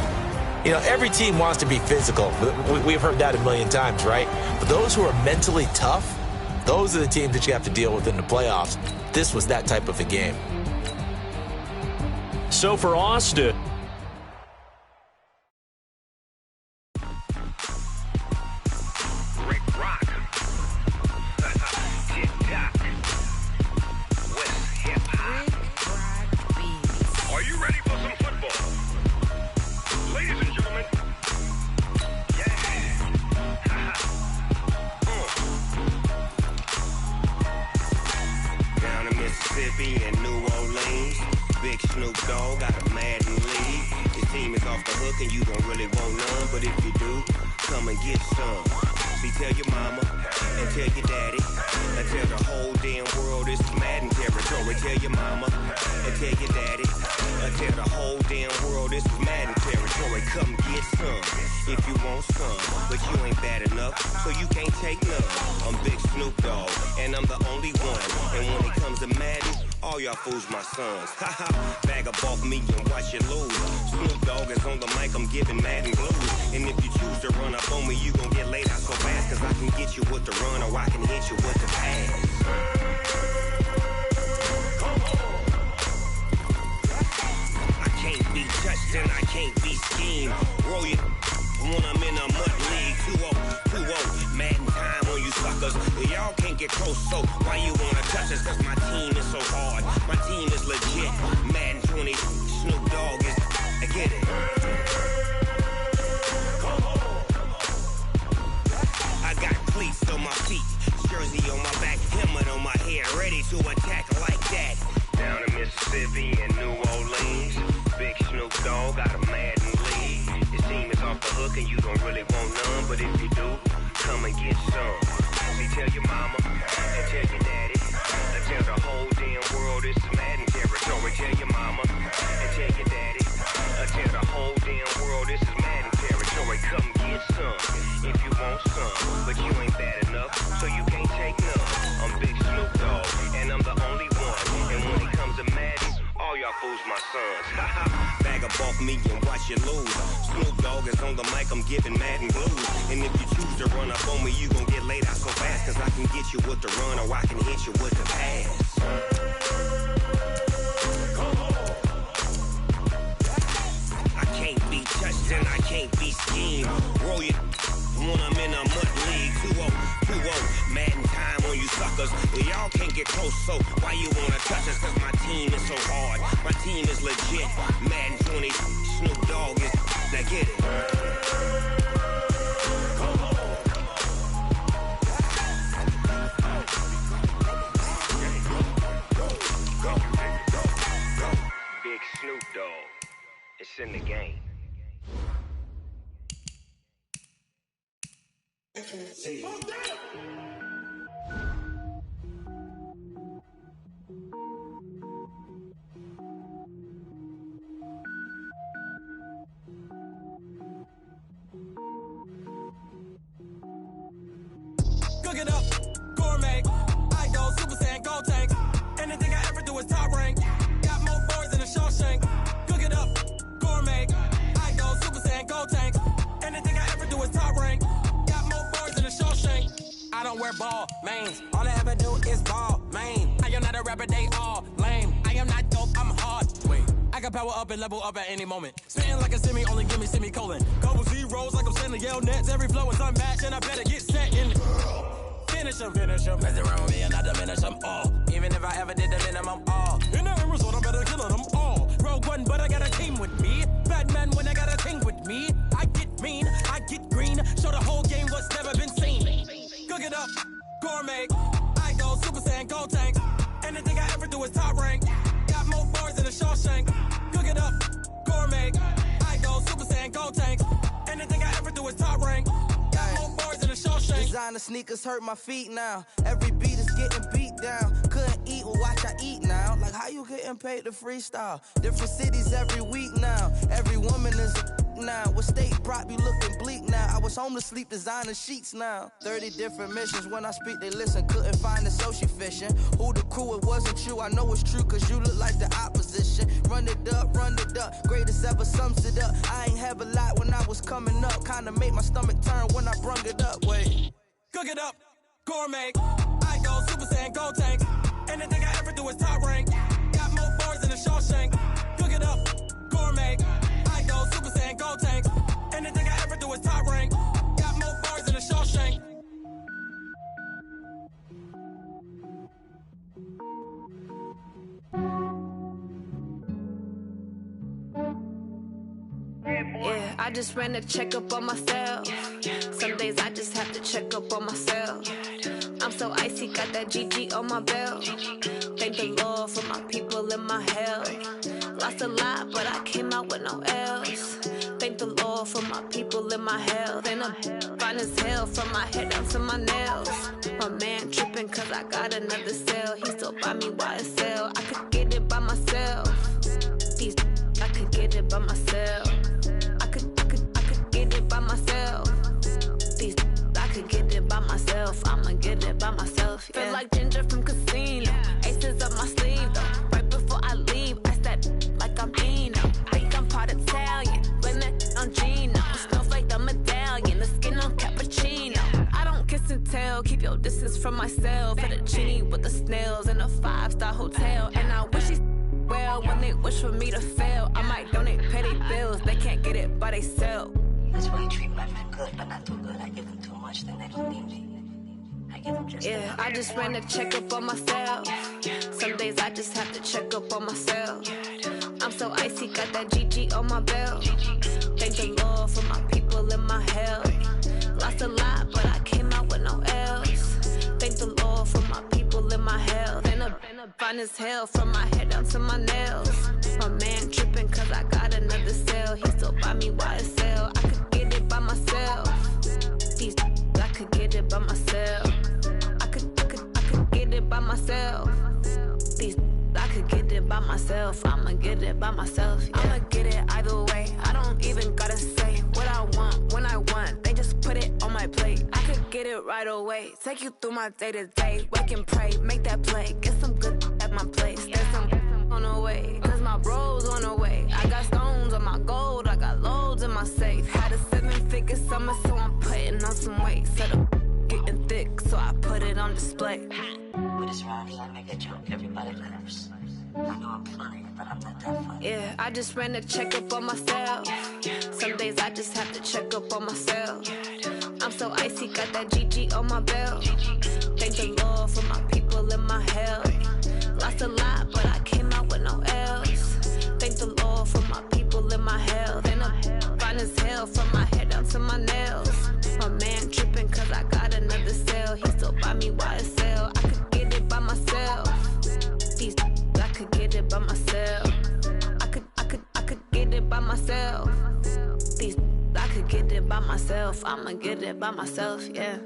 you know, every team wants to be physical. We've heard that a million times, right? But those who are mentally tough, those are the teams that you have to deal with in the playoffs. This was that type of a game. So for Austin, and New Orleans, big Snoop Dogg got a Madden league. His team is off the hook and you don't really want none, but if you do, come and get some. See, tell your mama and tell your daddy and tell the whole damn world this is Madden territory. Tell your mama and tell your daddy and tell the whole damn world this is Madden territory. Come get some if you want some, but you ain't bad enough, so you can't take none. I'm Big Snoop Dogg and I'm the only one, and when it comes to Madden, all y'all fools my sons. Haha, bag up off me and watch you lose. Snoop Dogg is on the mic, I'm giving Madden blues. And if you choose to run up on me, you gon' get laid out so fast, cause I can get you with the run or I can hit you with the pass. I can't be touched and I can't be schemed. Roll you when I'm in a mud league. 2-0, Madden time on you suckers. Y'all can't get close, so why you wanna touch us? Cause my team is so hard, my team is legit. Madden 20, Snoop Dogg is, I get it. I got cleats on my feet, jersey on my back, helmet on my head, ready to attack like that. Down in Mississippi and New Orleans, big Snoop Dogg got a Madden league. His team is off the hook and you don't really want none, but if you do, come and get some. See, tell your mama and tell your daddy and tell the whole damn world this is Madden territory. Tell your mama and tell your daddy and tell the whole damn world this is Madden territory. Come get some if you want some, but you ain't bad enough, so you can't take none. I'm Big Snoop Dogg and I'm the only one, and when it comes to Madden, all y'all fools my sons. Bag up off me and watch you lose. Snoop Dogg is on the mic, I'm giving Madden blues. And if you choose to run up on me, you gon' get laid out so fast, cause I can get you with the run or I can hit you with the pass. I can't be touched and I can't be schemed. Roll you when I'm in a mud league. 2-0, Madden time on you suckers. Y'all can't get close, so why you wanna touch us? Cause my team is so hard, my team is legit. Madden 20, Snoop Dogg is, now get it. Big Snoop Dogg, it's in the game. Cook it up, gourmet. I go Super Saiyan, gold tank. Anything I ever do is top rank. Got more boys than a Shawshank. Cook it up, gourmet. I go Super Saiyan, gold tank. Anything I ever do is top rank. Got more boys than a Shawshank. I don't wear ball mains. All I ever do is ball main. I am not a rapper, they all lame. I am not dope, I'm hard. Wait, I can power up and level up at any moment. Spitting like a semi, only give me semicolon. Double zero. rolls like I'm sending yell nets. Every flow is unmatched, and I better get set and finish them. Mess around with me and I diminish them all. Even if I ever did the minimum, all. In the end result, I'm better killing them all. Rogue One, but I got a team with me. Batman when I got a team with me. I get mean, I get green. Show the whole game what's never been seen. Cook it up, gourmet. I go Super Saiyan, go tank. Anything I ever do is top rank. Got more bars than a Shawshank. Cook it up, gourmet. I go Super Saiyan, go tank. Anything I ever do is top rank. Got more bars than a Shawshank. Designer sneakers hurt my feet now. Every beat is getting beat down. Couldn't eat, well watch I eat now. Like how you getting paid to freestyle? Different cities every week now. Every woman is a now. With state prop be looking bleak now. I was home to sleep designer sheets now. 30 different missions. When I speak they listen. Couldn't find the social fishing. Who the crew, it wasn't you. I know it's true cause you look like the opposition. Run it up, greatest ever sums it up. I ain't have a lot when I was coming up. Kinda made my stomach turn when I brung it up. Wait. Cook it up, gourmet. I go Super Saiyan, go tank. Anything I ever do is top rank. Got more bars than a Shawshank. Cook it up, gourmet. I go Super Saiyan, go tank. Anything I ever do is top rank. Got more bars than a Shawshank. Yeah, I just ran a checkup on myself. Some days I just have to check up on myself. I'm so icy, got that GG on my belt. Thank the Lord for my people in my health. Lost a lot, but I came out with no L's. Thank the Lord for my people in my health. And I'm fine as hell from my head down to my nails. My man tripping cause I got another cell. He still buy me YSL. I could get it by myself. These I could get it by myself. I could get it by myself. These I could get it by myself. I'ma get it by myself. Yeah. Feel like Ginger from Casino. Aces up my sleeve though. Right before I leave, I step like I'm Dino. Think I'm part Italian. Blame it on Gino. Smells like the medallion. The skin on cappuccino. I don't kiss and tell. Keep your distance from myself. Fettuccine with the snails in a 5-star hotel. And I wish he's well when they wish for me to fail. I might donate petty bills. They can't get it by themselves. That's why you treat my men good, but not too good. I give them too much, then they don't need me. I give them just yeah, I just ran a checkup on myself. Some days I just have to check up on myself. I'm so icy, got that GG on my belt. Thank the Lord for my people in my health. Lost a lot, but I came out with no L's. Thank the Lord for my people in my health. And I'm fine as hell from my head down to my nails. My man tripping cause I got another cell. He still buy me YSL. I could get it by myself. These I could get it by myself. I could get it by myself. These I could get it by myself. I'ma get it by myself. Yeah. I'ma get it either way. I don't even gotta say what I want when I want. They just put it on my plate. I could get it right away. Take you through my day to day. Wake and pray, make that play. Get some good at my place. There's some on the way. Cause my bro's on the way. I got stones on my gold. I got loads in my safe. Had a 7-figure summer, so I'm putting on some weight. Set up getting thick, so I put it on display. With this round, I make a joke. Everybody laughs. I know I'm funny, but I'm not that funny. Yeah, I just ran a checkup on myself. Some days I just have to check up on myself. I'm so icy, got that GG on my belt. Thank the Lord for my people in my health. Lost a lot, but I came out with no L's. Thank the Lord for my people in my health. And I'm fine as hell from my head down to my nails. My man tripping cause I got another cell. He still buy me YSL. I could get it by myself. These I could get it by myself. I could get it by myself. These I could get it by myself. I'ma get it by myself, yeah.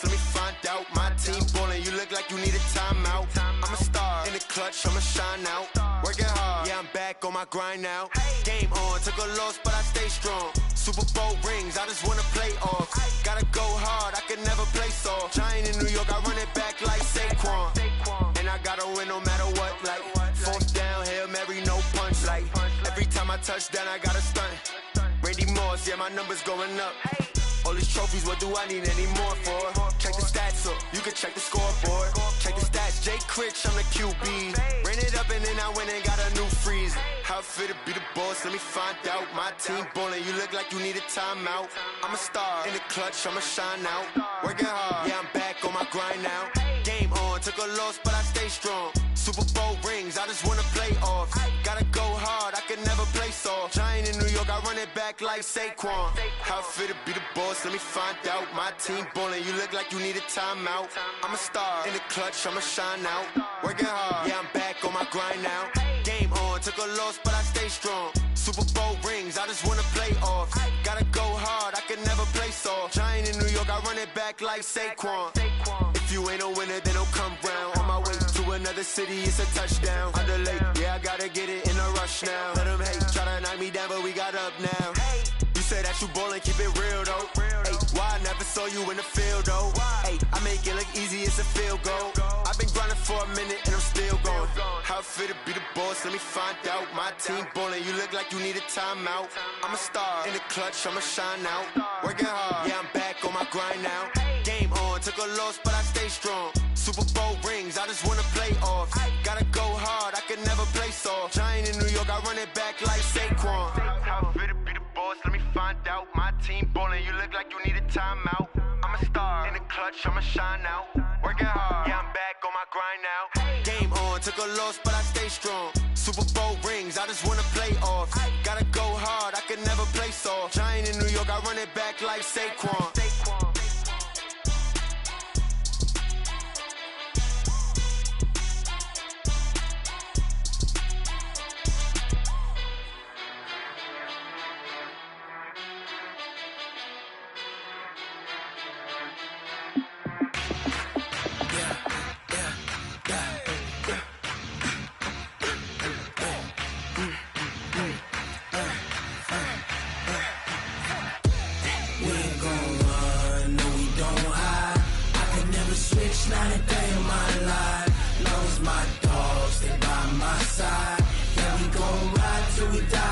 Let me find out. My team ballin', you look like you need a timeout. I'm a star in the clutch, I'ma shine out. Work working hard. Yeah, I'm back on my grind now. Game on, took a loss, but I stay strong. Super Bowl rings, I just wanna play off. Gotta go hard, I can never play soft. Giant in New York, I run it back like Saquon. And I gotta win no matter what, like fourth down, Hail Mary, no punch. Like every time I touch down, I gotta stunt. Randy Moss, yeah, my numbers going up. All these trophies, what do I need any more for? Check the stats up, you can check the scoreboard. Check the stats, Jay Critch, I'm the QB. Ran it up and then I went and got a new freeze. How it feel to be the boss, let me find out. My team ballin', you look like you need a timeout. I'm a star, in the clutch, I'ma shine out. Working hard, yeah, I'm back on my grind now. Game on, took a loss, but I stay strong. Super Bowl rings, I just wanna play off. Gotta go hard, I can never play soft. Giant in New York, I run it back like Saquon. How it feel to be the boss, let me find out. My team ballin', you look like you need a timeout. I'm a star, in the clutch, I'ma shine out. Working hard, yeah, I'm back on my grind now. Game on, took a loss, but I stay strong. Super Bowl rings, I just wanna play off. Gotta go hard, I can never play soft. Giant in New York, I run it back like Saquon. If you ain't a winner, then don't come round. On my way to another city, it's a touchdown. Underlay, yeah, I gotta get it in a rush now. Let them hate, try to knock me down, but we got up now. You say that you ballin', keep it real though. Hey, why I never saw you in the field though? Hey, I make it look easy, it's a field goal. I've been grinding for a minute and I'm still going. How it feel to be the boss, let me find out. My team ballin', you look like you need a timeout. I'm a star, in the clutch, I'ma shine out. Working hard, yeah, I'm back on my grind now. Game on, took a loss, but I stay strong. Super Bowl rings, I just wanna play off. Gotta go hard, I can never play soft. Giant in New York, I run it back like Saquon. How it feel to be the boss, let me find out. My team ballin', you look like you need a timeout. I'm a star, in the clutch, I'ma shine out. Working hard, yeah, I'm back on my grind now. Game on, took a loss, but I stay strong. Super Bowl rings, I just wanna play off. Gotta go hard, I can never play soft. Giant in New York, I run it back like Saquon. Not a day in my life. Long as my dogs stay by my side. Yeah, we gon' ride till we die.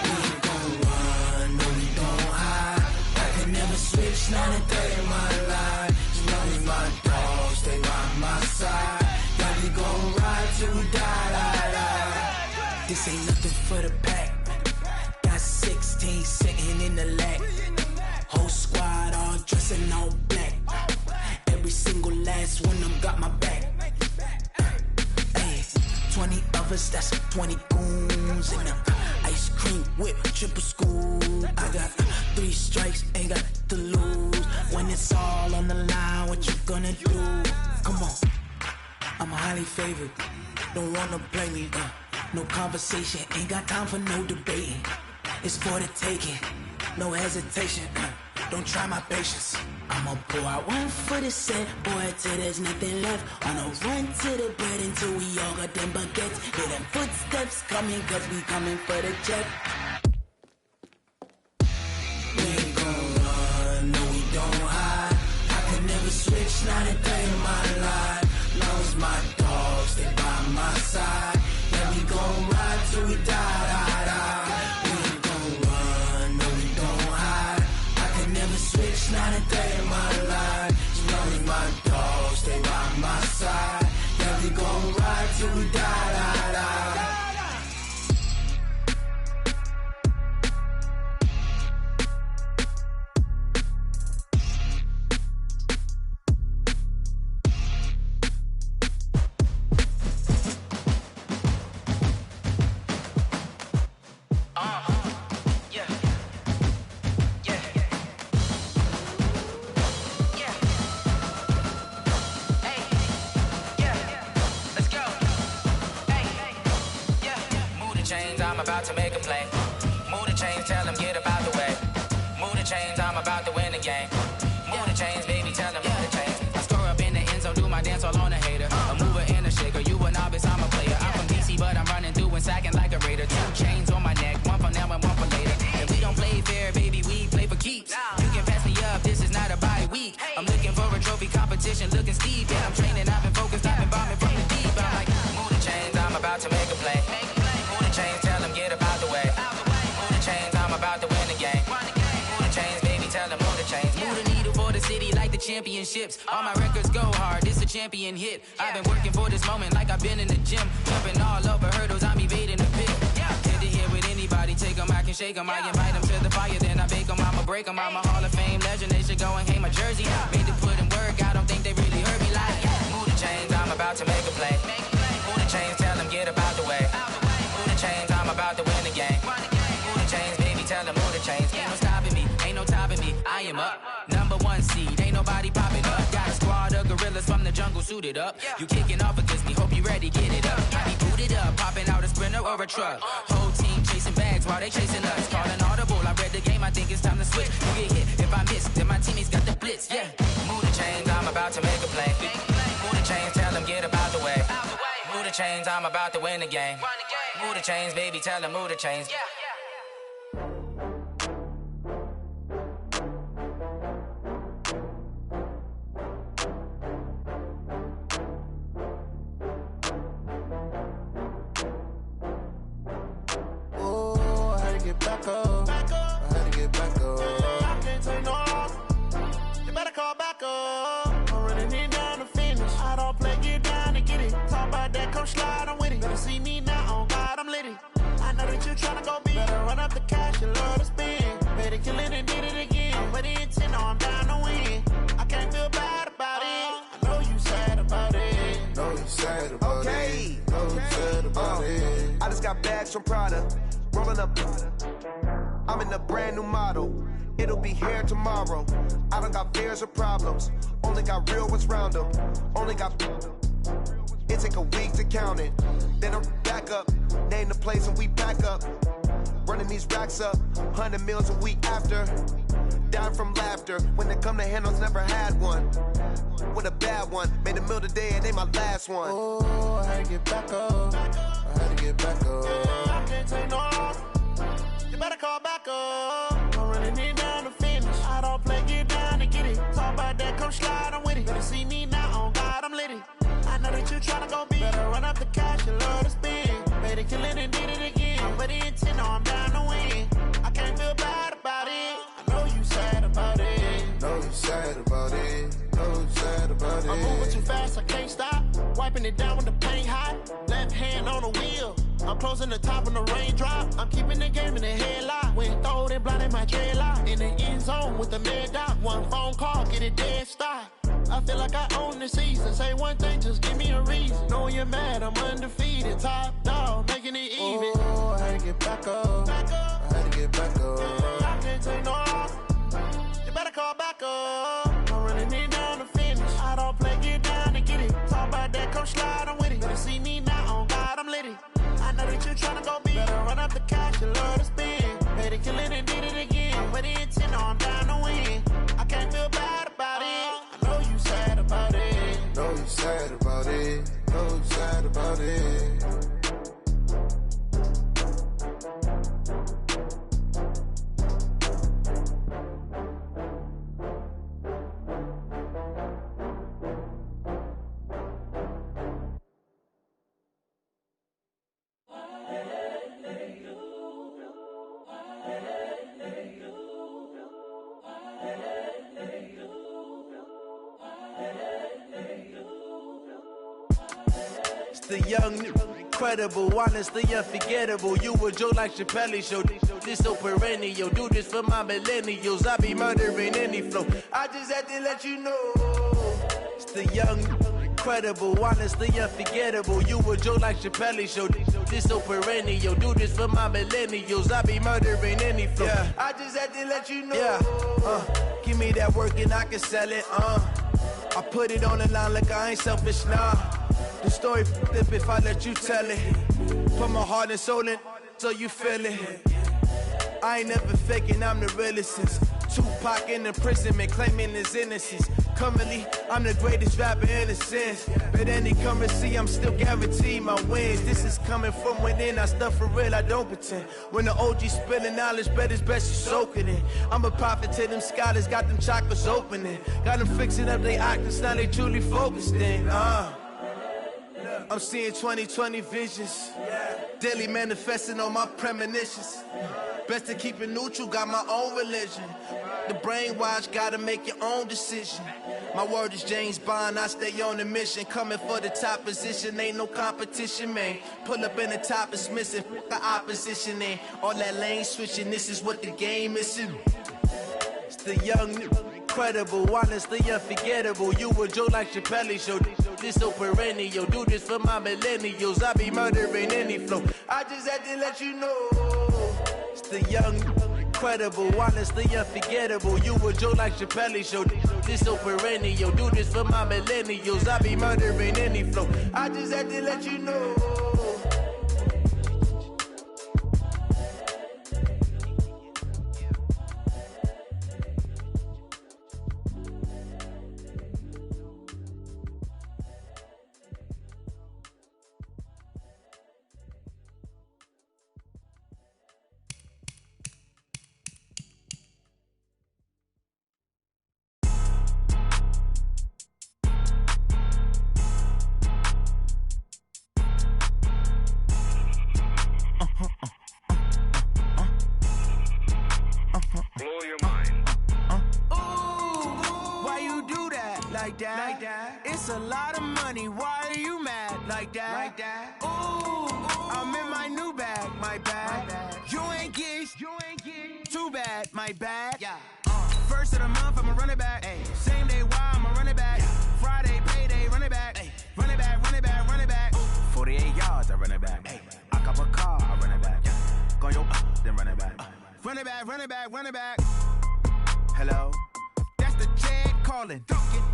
We ain't gon' run, no, we don't hide. I can never switch, not a day in my life. As long as my dogs stay by my side. Yeah, we gon' ride till we die. This ain't nothing for the pack. Got 16 sitting in the lag. Whole squad all dressing all black. Every single last one of them got my back. Ay, 20 of us, that's 20 goons in them. Ice cream whip, triple scoop. I got 3 strikes, ain't got to lose. When it's all on the line, what you gonna do? Come on, I'm highly favored. Don't wanna play me, no conversation, ain't got time for no debating. It's for the taking, no hesitation. Don't try my patience. I'ma pour out one for the set, boy, till there's nothing left. On a run to the bread until we all got them baguettes. Hear them footsteps coming, cause we coming for the check. We ain't gon' run, no, we don't hide. I can never switch, not a day in my life. Long as my dogs stay by my side. Yeah, we gon' ride till we die. We ain't gon' run, no, we don't hide. I can never switch, not a day in my life. As long as my dogs stay by my side. Yeah, we gon' ride till we die. I'm about to make a play. Move the chains, tell them get about the way. Move the chains, I'm about to win the game. Move the chains, baby, tell them move the chains. I score up in the end zone, do my dance all on a hater. A mover and a shaker, you a novice, I'm a player. I'm from DC, but championships. All my records go hard, this a champion hit. I've been working for this moment like I've been in the gym. Jumping all over hurdles, I'm evading the pit. Head to head with anybody, take them, I can shake them. I invite them to the fire, then I bake them, I'ma break them. I'm a Hall of Fame legend, they should go and hang my jersey. Made to put in work, I don't think they really heard me like, move the chains, I'm about to make a play. Move the chains, tell them get up out the way. Move the chains, I'm about to win the game. Move the chains, baby, tell them move the chains. Ain't no stopping me, ain't no topping me, I am up. #1 seed, ain't nobody popping up. Got a squad of gorillas from the jungle suited up. You kicking off against me, hope you ready, get it up. I be booted up, popping out a Sprinter or a truck. Whole team chasing bags while they chasing us. Calling audible, I read the game, I think it's time to switch. You get hit, if I miss, then my teammates got the blitz, yeah. Move the chains, I'm about to make a play. Move the chains, tell them get up out the way. Move the chains, I'm about to win the game. Move the chains, baby, tell them move the chains. Back up. I had to get back up. I can't take no loss. You better call back up. I'm running it down to finish. I don't play, get down to get it. Talk about that, come slide, I'm with it. Better see me now, on God, I'm lit it. I know that you tryna go big. Better run up the cash, you love to spend. Better kill it and did it again. But the intent, no, I'm down to win. I can't feel bad about it. I know you sad about it. Know you sad about it. Know you sad about it. I just got bags from Prada. Rolling up, I'm in a brand new model. It'll be here tomorrow. I don't got fears or problems. Only got real ones round them. Only got. It take a week to count it. Then I'm back up. Name the place and we pack up. Running these racks up. 100 meals a week after. Down from laughter. When they come to handles, never had one. With a bad one. Made a meal today and they my last one. Oh, I had to get back up. I had to get back up. I can't take no loss. You better call back up. I'm running it down to finish. I don't play, get down to get it. Talk about that, come slide, I'm with it. Better see me now, on God, I'm lit it. I know that you tryna go big. Better run up the cash, you love to spend. Better kill it and did it again. But the intent, no, I'm down to win. I can't feel bad about it. I know you sad about it. Know you sad about it. Know you sad about it. I'm moving too fast, I can't stop. Wiping it down when the paint hot. Left hand on the wheel. I'm closing the top when the raindrop. I'm keeping the game in the headlock. When throwed and blinded my dreadlock. In the end zone with the mad dot. One phone call, get it dead stop. I feel like I own the season. Say one thing, just give me a reason. Knowing you're mad, I'm undefeated. Top dog, making it even. Oh, I had to get back up. I had to get back up. I can't take no loss. You better call back up. I'm running it down to finish. I don't play, get down to get it. Talk about that, come slide, I'm with it. Better see me now, on God, I'm lit it. I know that you tryna go big. Better run up the cash, you love to spend. Better kill it and did it again. But the intent, no, I'm down to win. I can't feel bad about it. I know you sad about it. Know you sad about it. Know you sad about it. The young, incredible, honestly unforgettable. You a joke like Chappelle show. This so perennial. Do this for my millennials. I be murdering any flow. I just had to let you know. It's the young, incredible, honestly unforgettable. You a joke like Chappelle show. This so perennial. Do this for my millennials. I be murdering any flow. Yeah. I just had to let you know. Yeah. Give me that work and I can sell it. I put it on the line like I ain't selfish, nah. The story flip if I let you tell it. Put my heart and soul in so you feel it. I ain't never faking, I'm the realest since Tupac in imprisonment, claiming his innocence. Currently, I'm the greatest rapper in a sense. But any currency, I'm still guaranteed my wins. This is coming from within, I stuff for real, I don't pretend. When the OG spilling knowledge, bet it's best you soak it in. I'm a prophet to them scholars, got them chakras opening. Got them fixing up they octaves, now they truly focused in. I'm seeing 20/20 visions. Daily manifesting on my premonitions. Best to keep it neutral, got my own religion. The brainwash, gotta make your own decision. My word is James Bond, I stay on the mission. Coming for the top position, ain't no competition, man. Pull up in the top, it's missing, the opposition, ain't all that lane switching, this is what the game is. It's the young, incredible, honestly unforgettable. You a Joe like Chappelle show, this so perennial. Do this for my millennials, I be murdering any flow. I just had to let you know. It's the young, incredible, honestly unforgettable. You a Joe like Chappelle show, this so perennial. Do this for my millennials, I be murdering any flow. I just had to let you know. It's a lot of money, why are you mad like that? Ooh, I'm in my new bag, my bag. You ain't get too bad, my bad. Yeah. First of the month, I'ma run it back. Ay. Same day, why I'ma run it back. Yeah. Friday, payday, run it back. Ay. Run it back, run it back, run it back. 48 yards, I run it back. Ay. I cop a car, I run it back. Yeah. Go yo, then run it back. Run it back, run it back, run it back. Hello? That's the jag calling.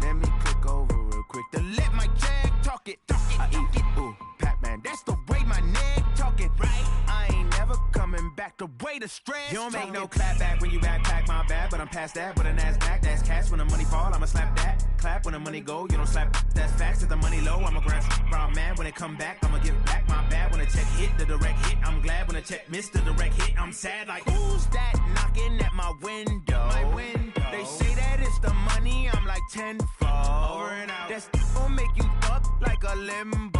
Let me click over real quick to let my jag talk it. I eat it, ooh, Pac-Man. That's the way my neck talking. Right? I ain't never coming back the way the stress. You don't make no clap back when you backpack my bag, but I'm past that with a NASDAQ. That's cash when the money fall, I'ma slap that. Clap when the money go, you don't slap. That's facts. If the money low, I'ma grab brown man. When it come back, I'ma give back my bad. When the check hit, the direct hit. I'm glad when the check missed the direct hit. I'm sad like, who's that knocking at my window? My window. They say that it's the money, I'm like tenfold. Over and out. That's gon' make you up like a limbo.